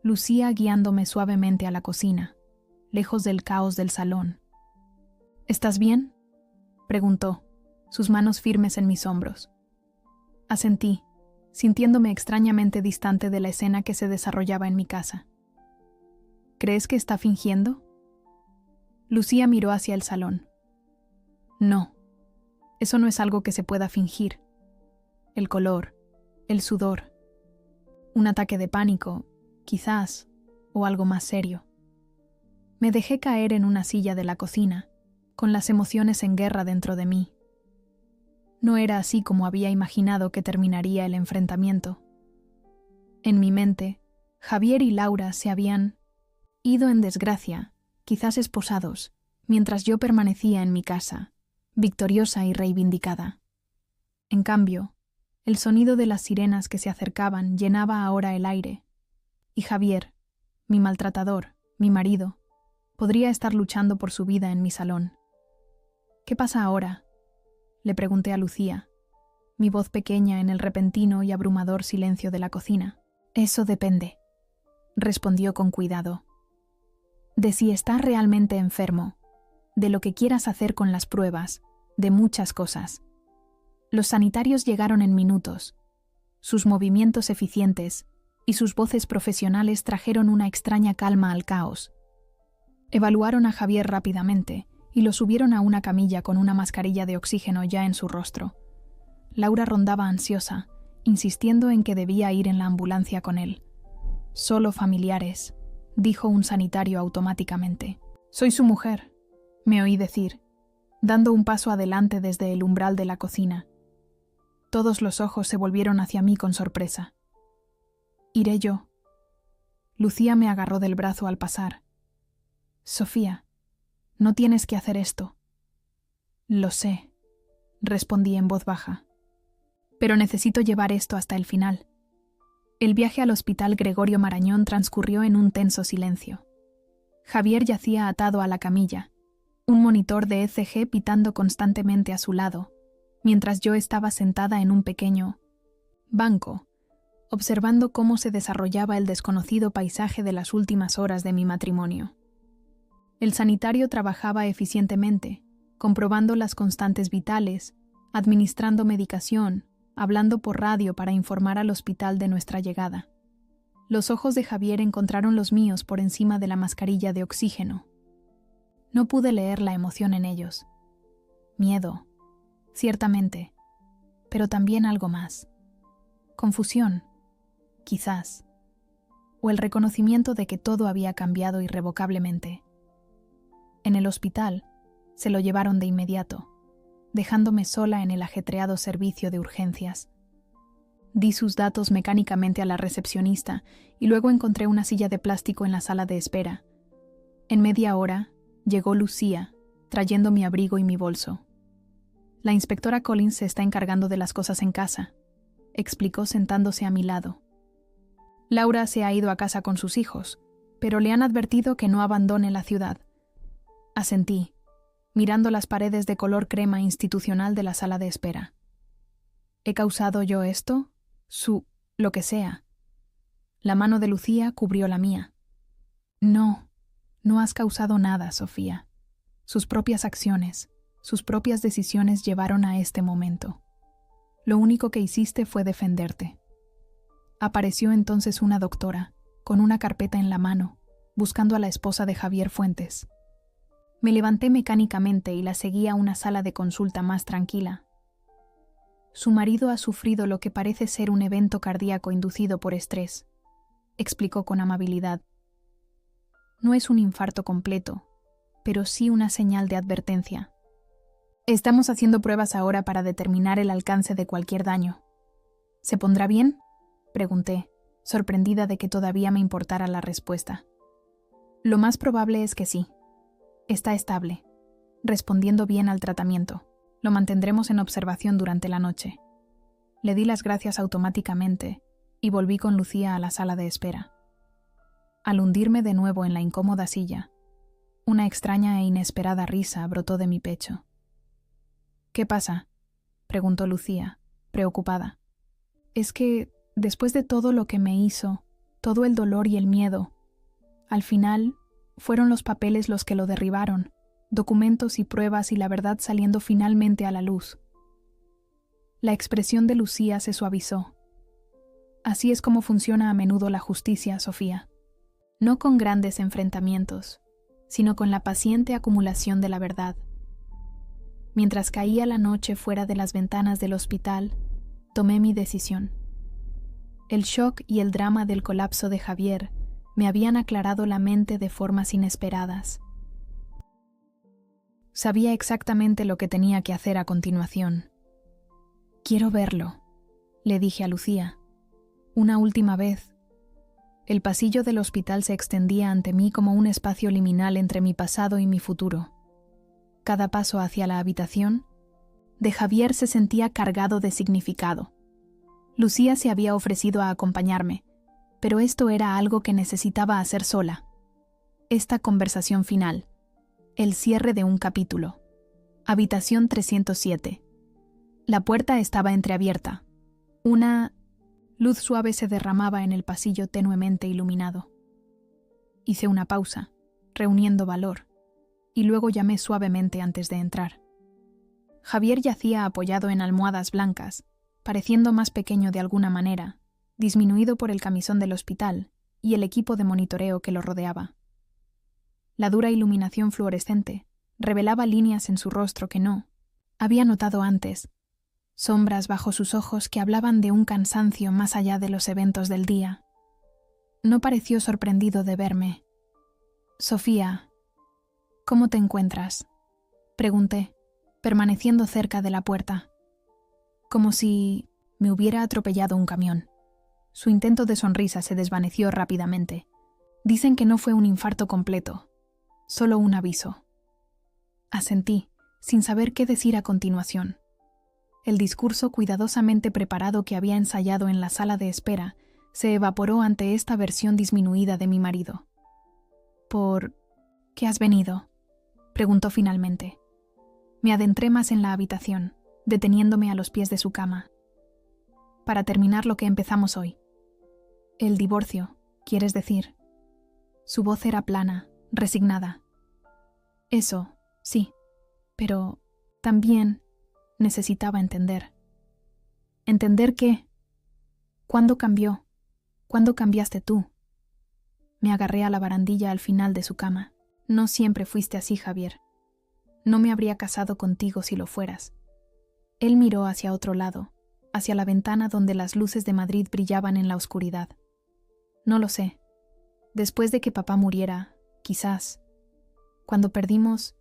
Lucía guiándome suavemente a la cocina, lejos del caos del salón. «¿Estás bien?», preguntó, sus manos firmes en mis hombros. Asentí, sintiéndome extrañamente distante de la escena que se desarrollaba en mi casa. «¿Crees que está fingiendo?». Lucía miró hacia el salón. «No, eso no es algo que se pueda fingir. El color, el sudor, un ataque de pánico, quizás, o algo más serio». Me dejé caer en una silla de la cocina, con las emociones en guerra dentro de mí. No era así como había imaginado que terminaría el enfrentamiento. En mi mente, Javier y Laura se habían ido en desgracia, quizás esposados, mientras yo permanecía en mi casa, victoriosa y reivindicada. En cambio, el sonido de las sirenas que se acercaban llenaba ahora el aire, y Javier, mi maltratador, mi marido, podría estar luchando por su vida en mi salón. «¿Qué pasa ahora?», le pregunté a Lucía, mi voz pequeña en el repentino y abrumador silencio de la cocina. «Eso depende», respondió con cuidado. «De si estás realmente enfermo, de lo que quieras hacer con las pruebas, de muchas cosas». Los sanitarios llegaron en minutos. Sus movimientos eficientes y sus voces profesionales trajeron una extraña calma al caos. Evaluaron a Javier rápidamente y lo subieron a una camilla con una mascarilla de oxígeno ya en su rostro. Laura rondaba ansiosa, insistiendo en que debía ir en la ambulancia con él. «Solo familiares», dijo un sanitario automáticamente. «Soy su mujer», me oí decir, dando un paso adelante desde el umbral de la cocina. Todos los ojos se volvieron hacia mí con sorpresa. «Iré yo». Lucía me agarró del brazo al pasar. «Sofía, no tienes que hacer esto». «Lo sé», respondí en voz baja. «Pero necesito llevar esto hasta el final». El viaje al hospital Gregorio Marañón transcurrió en un tenso silencio. Javier yacía atado a la camilla, un monitor de ECG pitando constantemente a su lado, mientras yo estaba sentada en un pequeño banco, observando cómo se desarrollaba el desconocido paisaje de las últimas horas de mi matrimonio. El sanitario trabajaba eficientemente, comprobando las constantes vitales, administrando medicación, hablando por radio para informar al hospital de nuestra llegada. Los ojos de Javier encontraron los míos por encima de la mascarilla de oxígeno. No pude leer la emoción en ellos. Miedo, ciertamente, pero también algo más. Confusión, quizás, o el reconocimiento de que todo había cambiado irrevocablemente. En el hospital, se lo llevaron de inmediato, dejándome sola en el ajetreado servicio de urgencias. Di sus datos mecánicamente a la recepcionista y luego encontré una silla de plástico en la sala de espera. En media hora, llegó Lucía, trayendo mi abrigo y mi bolso. La inspectora Collins se está encargando de las cosas en casa, explicó sentándose a mi lado. Laura se ha ido a casa con sus hijos, pero le han advertido que no abandone la ciudad. Asentí, mirando las paredes de color crema institucional de la sala de espera. ¿He causado yo esto? Lo que sea. La mano de Lucía cubrió la mía. No, no has causado nada, Sofía. Sus propias acciones, sus propias decisiones llevaron a este momento. Lo único que hiciste fue defenderte. Apareció entonces una doctora, con una carpeta en la mano, buscando a la esposa de Javier Fuentes. Me levanté mecánicamente y la seguí a una sala de consulta más tranquila. Su marido ha sufrido lo que parece ser un evento cardíaco inducido por estrés, explicó con amabilidad. No es un infarto completo, pero sí una señal de advertencia. Estamos haciendo pruebas ahora para determinar el alcance de cualquier daño. ¿Se pondrá bien?, pregunté, sorprendida de que todavía me importara la respuesta. Lo más probable es que sí. Está estable, respondiendo bien al tratamiento. Lo mantendremos en observación durante la noche. Le di las gracias automáticamente y volví con Lucía a la sala de espera. Al hundirme de nuevo en la incómoda silla, una extraña e inesperada risa brotó de mi pecho. ¿Qué pasa?, preguntó Lucía, preocupada. Es que, después de todo lo que me hizo, todo el dolor y el miedo, al final fueron los papeles los que lo derribaron, documentos y pruebas y la verdad saliendo finalmente a la luz. La expresión de Lucía se suavizó. Así es como funciona a menudo la justicia, Sofía. No con grandes enfrentamientos, sino con la paciente acumulación de la verdad. Mientras caía la noche fuera de las ventanas del hospital, tomé mi decisión. El shock y el drama del colapso de Javier me habían aclarado la mente de formas inesperadas. Sabía exactamente lo que tenía que hacer a continuación. «Quiero verlo», le dije a Lucía. Una última vez. El pasillo del hospital se extendía ante mí como un espacio liminal entre mi pasado y mi futuro. Cada paso hacia la habitación de Javier se sentía cargado de significado. Lucía se había ofrecido a acompañarme, pero esto era algo que necesitaba hacer sola. Esta conversación final. El cierre de un capítulo. Habitación 307. La puerta estaba entreabierta. Una luz suave se derramaba en el pasillo tenuemente iluminado. Hice una pausa, reuniendo valor, y luego llamé suavemente antes de entrar. Javier yacía apoyado en almohadas blancas, pareciendo más pequeño de alguna manera, disminuido por el camisón del hospital y el equipo de monitoreo que lo rodeaba. La dura iluminación fluorescente revelaba líneas en su rostro que no había notado antes, sombras bajo sus ojos que hablaban de un cansancio más allá de los eventos del día. No pareció sorprendido de verme. «Sofía, ¿cómo te encuentras?», pregunté, permaneciendo cerca de la puerta. Como si me hubiera atropellado un camión. Su intento de sonrisa se desvaneció rápidamente. Dicen que no fue un infarto completo, solo un aviso. Asentí, sin saber qué decir a continuación. El discurso cuidadosamente preparado que había ensayado en la sala de espera se evaporó ante esta versión disminuida de mi marido. Por ¿Qué has venido?, preguntó finalmente. Me adentré más en la habitación, deteniéndome a los pies de su cama. Para terminar lo que empezamos hoy. El divorcio, ¿quieres decir? Su voz era plana, resignada. Eso, sí, pero también necesitaba entender. ¿Entender qué? ¿Cuándo cambió? ¿Cuándo cambiaste tú? Me agarré a la barandilla al final de su cama. No siempre fuiste así, Javier. No me habría casado contigo si lo fueras. Él miró hacia otro lado, hacia la ventana donde las luces de Madrid brillaban en la oscuridad. No lo sé. Después de que papá muriera, quizás. Cuando perdimos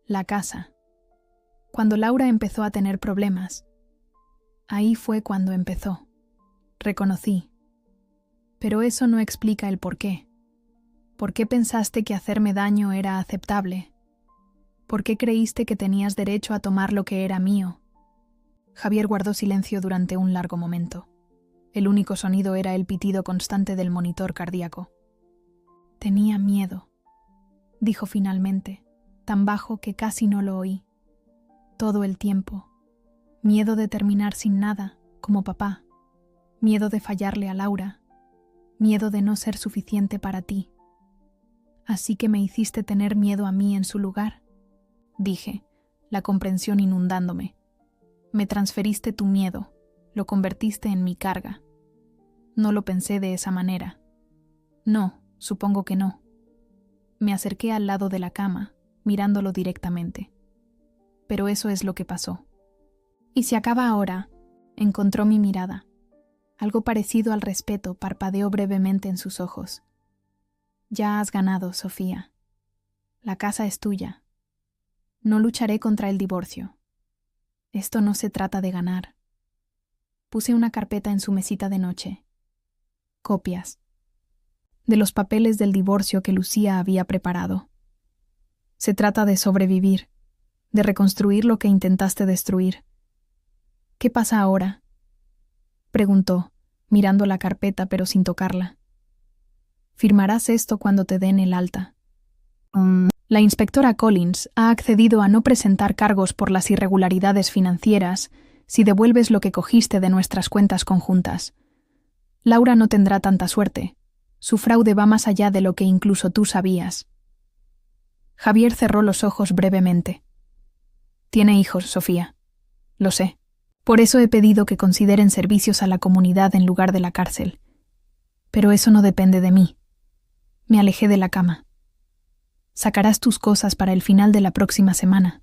la casa. Cuando Laura empezó a tener problemas. Ahí fue cuando empezó. Reconocí. Pero eso no explica el por qué. ¿Por qué pensaste que hacerme daño era aceptable? ¿Por qué creíste que tenías derecho a tomar lo que era mío? Javier guardó silencio durante un largo momento. El único sonido era el pitido constante del monitor cardíaco. Tenía miedo, dijo finalmente, tan bajo que casi no lo oí. Todo el tiempo. Miedo de terminar sin nada, como papá. Miedo de fallarle a Laura. Miedo de no ser suficiente para ti. Así que me hiciste tener miedo a mí en su lugar, dije, la comprensión inundándome. Me transferiste tu miedo, lo convertiste en mi carga. No lo pensé de esa manera. No, supongo que no. Me acerqué al lado de la cama, mirándolo directamente. Pero eso es lo que pasó. Y se acaba ahora, encontró mi mirada. Algo parecido al respeto parpadeó brevemente en sus ojos. Ya has ganado, Sofía. La casa es tuya. No lucharé contra el divorcio. Esto no se trata de ganar. Puse una carpeta en su mesita de noche. Copias. De los papeles del divorcio que Lucía había preparado. Se trata de sobrevivir, de reconstruir lo que intentaste destruir. ¿Qué pasa ahora?, preguntó, mirando la carpeta pero sin tocarla. Firmarás esto cuando te den el alta. La inspectora Collins ha accedido a no presentar cargos por las irregularidades financieras si devuelves lo que cogiste de nuestras cuentas conjuntas. Laura no tendrá tanta suerte. Su fraude va más allá de lo que incluso tú sabías. Javier cerró los ojos brevemente. Tiene hijos, Sofía. Lo sé. Por eso he pedido que consideren servicios a la comunidad en lugar de la cárcel. Pero eso no depende de mí. Me alejé de la cama. Sacarás tus cosas para el final de la próxima semana.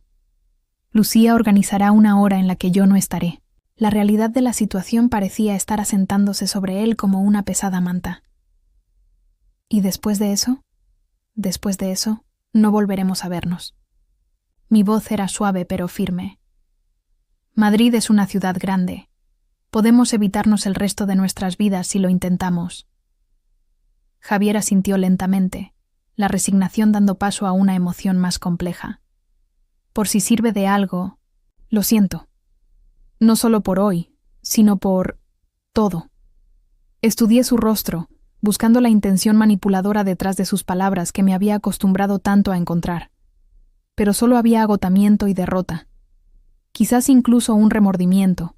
Lucía organizará una hora en la que yo no estaré. La realidad de la situación parecía estar asentándose sobre él como una pesada manta. ¿Y después de eso? Después de eso, no volveremos a vernos. Mi voz era suave pero firme. Madrid es una ciudad grande. Podemos evitarnos el resto de nuestras vidas si lo intentamos. Javier asintió lentamente, la resignación dando paso a una emoción más compleja. Por si sirve de algo, lo siento. No solo por hoy, sino por todo. Estudié su rostro, buscando la intención manipuladora detrás de sus palabras que me había acostumbrado tanto a encontrar. Pero solo había agotamiento y derrota. Quizás incluso un remordimiento.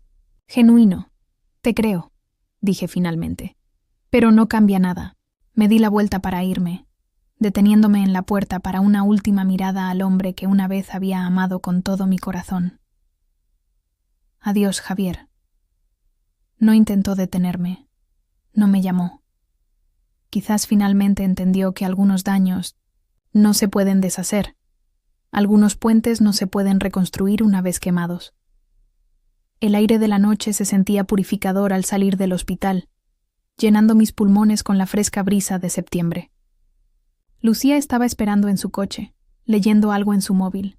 Genuino. Te creo, dije finalmente. Pero no cambia nada. Me di la vuelta para irme, deteniéndome en la puerta para una última mirada al hombre que una vez había amado con todo mi corazón. Adiós, Javier. No intentó detenerme. No me llamó. Quizás finalmente entendió que algunos daños no se pueden deshacer. Algunos puentes no se pueden reconstruir una vez quemados. El aire de la noche se sentía purificador al salir del hospital, llenando mis pulmones con la fresca brisa de septiembre. Lucía estaba esperando en su coche, leyendo algo en su móvil.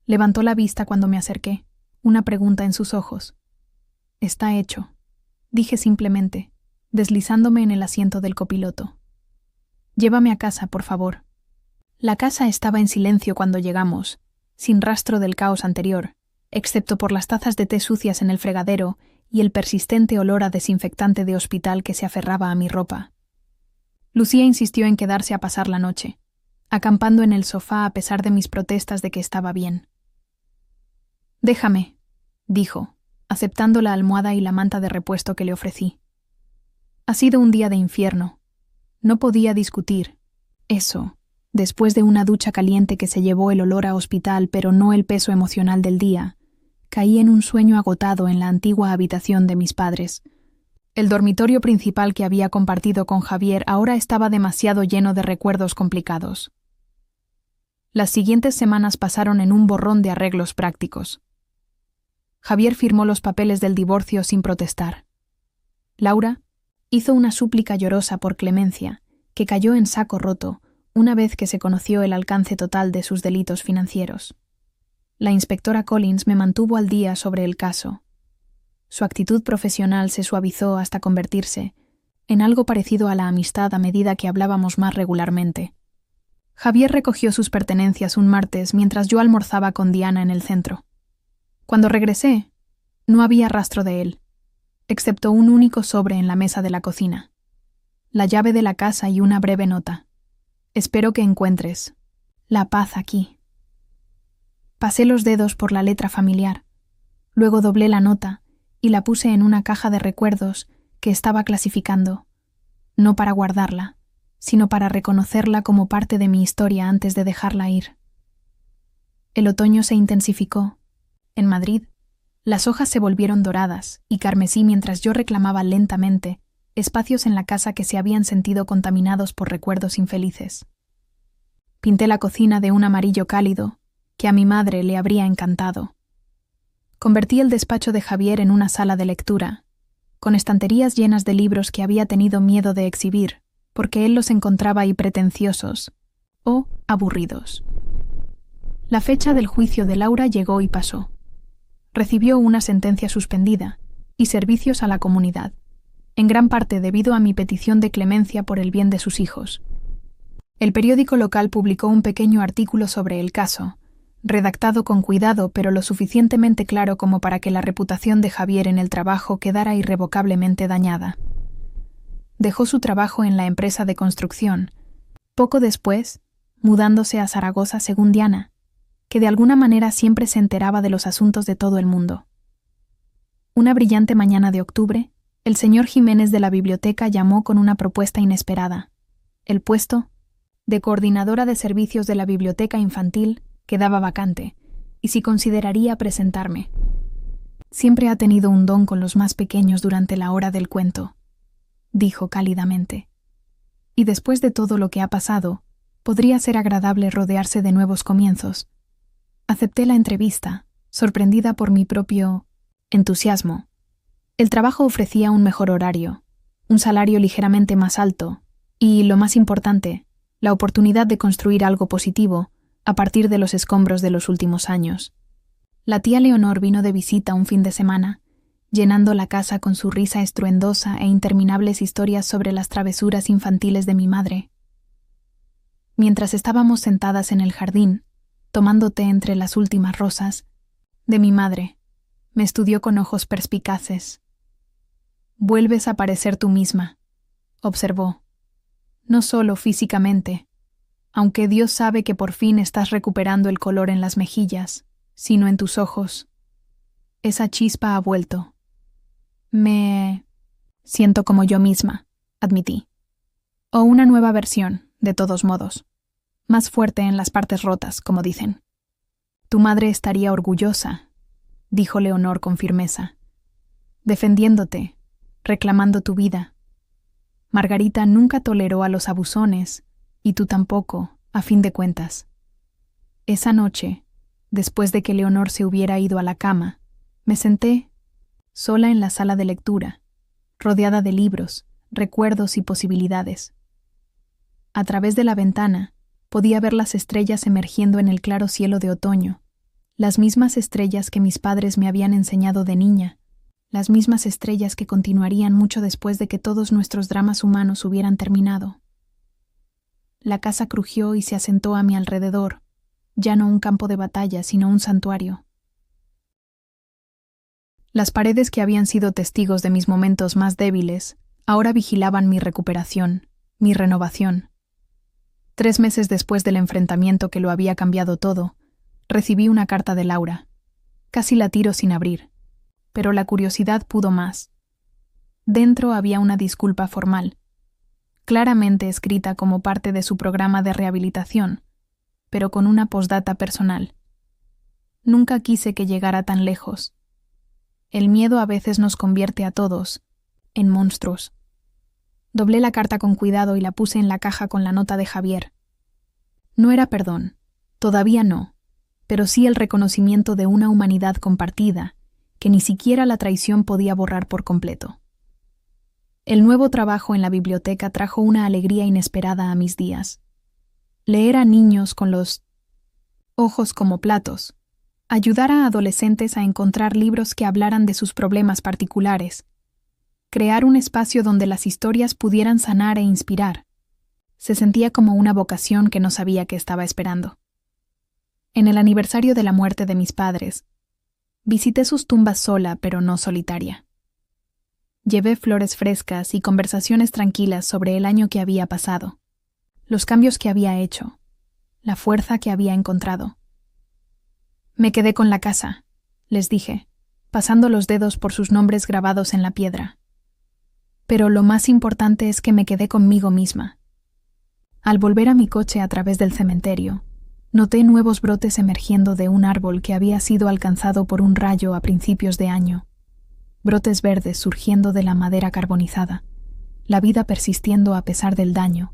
Levantó la vista cuando me acerqué, una pregunta en sus ojos. Está hecho, dije simplemente, deslizándome en el asiento del copiloto. Llévame a casa, por favor. La casa estaba en silencio cuando llegamos, sin rastro del caos anterior, excepto por las tazas de té sucias en el fregadero y el persistente olor a desinfectante de hospital que se aferraba a mi ropa. Lucía insistió en quedarse a pasar la noche. acampando en el sofá a pesar de mis protestas de que estaba bien. «Déjame», dijo, aceptando la almohada y la manta de repuesto que le ofrecí. «Ha sido un día de infierno. No podía discutir. Eso, después de una ducha caliente que se llevó el olor a hospital pero no el peso emocional del día, caí en un sueño agotado en la antigua habitación de mis padres. El dormitorio principal que había compartido con Javier ahora estaba demasiado lleno de recuerdos complicados. Las siguientes semanas pasaron en un borrón de arreglos prácticos. Javier firmó los papeles del divorcio sin protestar. Laura hizo una súplica llorosa por clemencia, que cayó en saco roto una vez que se conoció el alcance total de sus delitos financieros. La inspectora Collins me mantuvo al día sobre el caso. Su actitud profesional se suavizó hasta convertirse en algo parecido a la amistad a medida que hablábamos más regularmente. Javier recogió sus pertenencias un martes mientras yo almorzaba con Diana en el centro. Cuando regresé, no había rastro de él, excepto un único sobre en la mesa de la cocina, la llave de la casa y una breve nota. «Espero que encuentres la paz aquí». Pasé los dedos por la letra familiar, luego doblé la nota y la puse en una caja de recuerdos que estaba clasificando, no para guardarla, sino para reconocerla como parte de mi historia antes de dejarla ir. El otoño se intensificó. En Madrid, las hojas se volvieron doradas y carmesí mientras yo reclamaba lentamente espacios en la casa que se habían sentido contaminados por recuerdos infelices. Pinté la cocina de un amarillo cálido que a mi madre le habría encantado. Convertí el despacho de Javier en una sala de lectura, con estanterías llenas de libros que había tenido miedo de exhibir, porque él los encontraba ahí pretenciosos o aburridos. La fecha del juicio de Laura llegó y pasó. Recibió una sentencia suspendida y servicios a la comunidad, en gran parte debido a mi petición de clemencia por el bien de sus hijos. El periódico local publicó un pequeño artículo sobre el caso, redactado con cuidado pero lo suficientemente claro como para que la reputación de Javier en el trabajo quedara irrevocablemente dañada. Dejó su trabajo en la empresa de construcción, poco después, mudándose a Zaragoza según Diana, que de alguna manera siempre se enteraba de los asuntos de todo el mundo. Una brillante mañana de octubre, el señor Jiménez de la biblioteca llamó con una propuesta inesperada. El puesto de coordinadora de servicios de la biblioteca infantil quedaba vacante, y si consideraría presentarme. Siempre ha tenido un don con los más pequeños durante la hora del cuento, dijo cálidamente. Y después de todo lo que ha pasado, podría ser agradable rodearse de nuevos comienzos. Acepté la entrevista, sorprendida por mi propio entusiasmo. El trabajo ofrecía un mejor horario, un salario ligeramente más alto y, lo más importante, la oportunidad de construir algo positivo a partir de los escombros de los últimos años. La tía Leonor vino de visita un fin de semana, llenando la casa con su risa estruendosa e interminables historias sobre las travesuras infantiles de mi madre. Mientras estábamos sentadas en el jardín, tomando té entre las últimas rosas, de mi madre, me estudió con ojos perspicaces. «Vuelves a parecer tú misma», observó. «No solo físicamente, aunque Dios sabe que por fin estás recuperando el color en las mejillas, sino en tus ojos. Esa chispa ha vuelto». «Me siento como yo misma», admití. «O una nueva versión, de todos modos. Más fuerte en las partes rotas, como dicen». «Tu madre estaría orgullosa», dijo Leonor con firmeza. «Defendiéndote, reclamando tu vida. Margarita nunca toleró a los abusones, y tú tampoco, a fin de cuentas». Esa noche, después de que Leonor se hubiera ido a la cama, me senté, sola en la sala de lectura, rodeada de libros, recuerdos y posibilidades. A través de la ventana, podía ver las estrellas emergiendo en el claro cielo de otoño, las mismas estrellas que mis padres me habían enseñado de niña, las mismas estrellas que continuarían mucho después de que todos nuestros dramas humanos hubieran terminado. La casa crujió y se asentó a mi alrededor, ya no un campo de batalla, sino un santuario. Las paredes que habían sido testigos de mis momentos más débiles, ahora vigilaban mi recuperación, mi renovación. 3 meses después del enfrentamiento que lo había cambiado todo, recibí una carta de Laura. Casi la tiro sin abrir, pero la curiosidad pudo más. Dentro había una disculpa formal, claramente escrita como parte de su programa de rehabilitación, pero con una postdata personal. Nunca quise que llegara tan lejos. El miedo a veces nos convierte a todos en monstruos. Doblé la carta con cuidado y la puse en la caja con la nota de Javier. No era perdón, todavía no, pero sí el reconocimiento de una humanidad compartida, que ni siquiera la traición podía borrar por completo. El nuevo trabajo en la biblioteca trajo una alegría inesperada a mis días. Leer a niños con los ojos como platos, ayudar a adolescentes a encontrar libros que hablaran de sus problemas particulares, crear un espacio donde las historias pudieran sanar e inspirar. Se sentía como una vocación que no sabía que estaba esperando. En el aniversario de la muerte de mis padres, visité sus tumbas sola, pero no solitaria. Llevé flores frescas y conversaciones tranquilas sobre el año que había pasado, los cambios que había hecho, la fuerza que había encontrado. Me quedé con la casa, les dije, pasando los dedos por sus nombres grabados en la piedra. Pero lo más importante es que me quedé conmigo misma. Al volver a mi coche a través del cementerio, noté nuevos brotes emergiendo de un árbol que había sido alcanzado por un rayo a principios de año. Brotes verdes surgiendo de la madera carbonizada, la vida persistiendo a pesar del daño.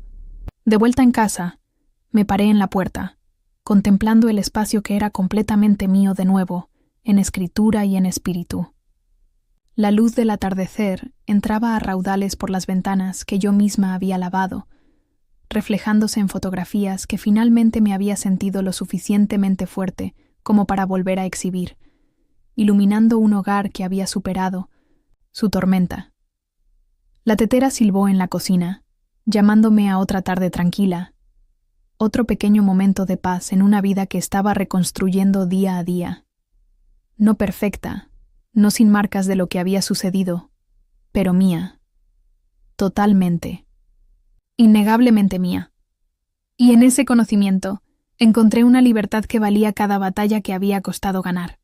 De vuelta en casa, me paré en la puerta, contemplando el espacio que era completamente mío de nuevo, en escritura y en espíritu. La luz del atardecer entraba a raudales por las ventanas que yo misma había lavado, reflejándose en fotografías que finalmente me había sentido lo suficientemente fuerte como para volver a exhibir, iluminando un hogar que había superado su tormenta. La tetera silbó en la cocina, llamándome a otra tarde tranquila, otro pequeño momento de paz en una vida que estaba reconstruyendo día a día. No perfecta, no sin marcas de lo que había sucedido, pero mía. Totalmente. Innegablemente mía. Y en ese conocimiento encontré una libertad que valía cada batalla que había costado ganar.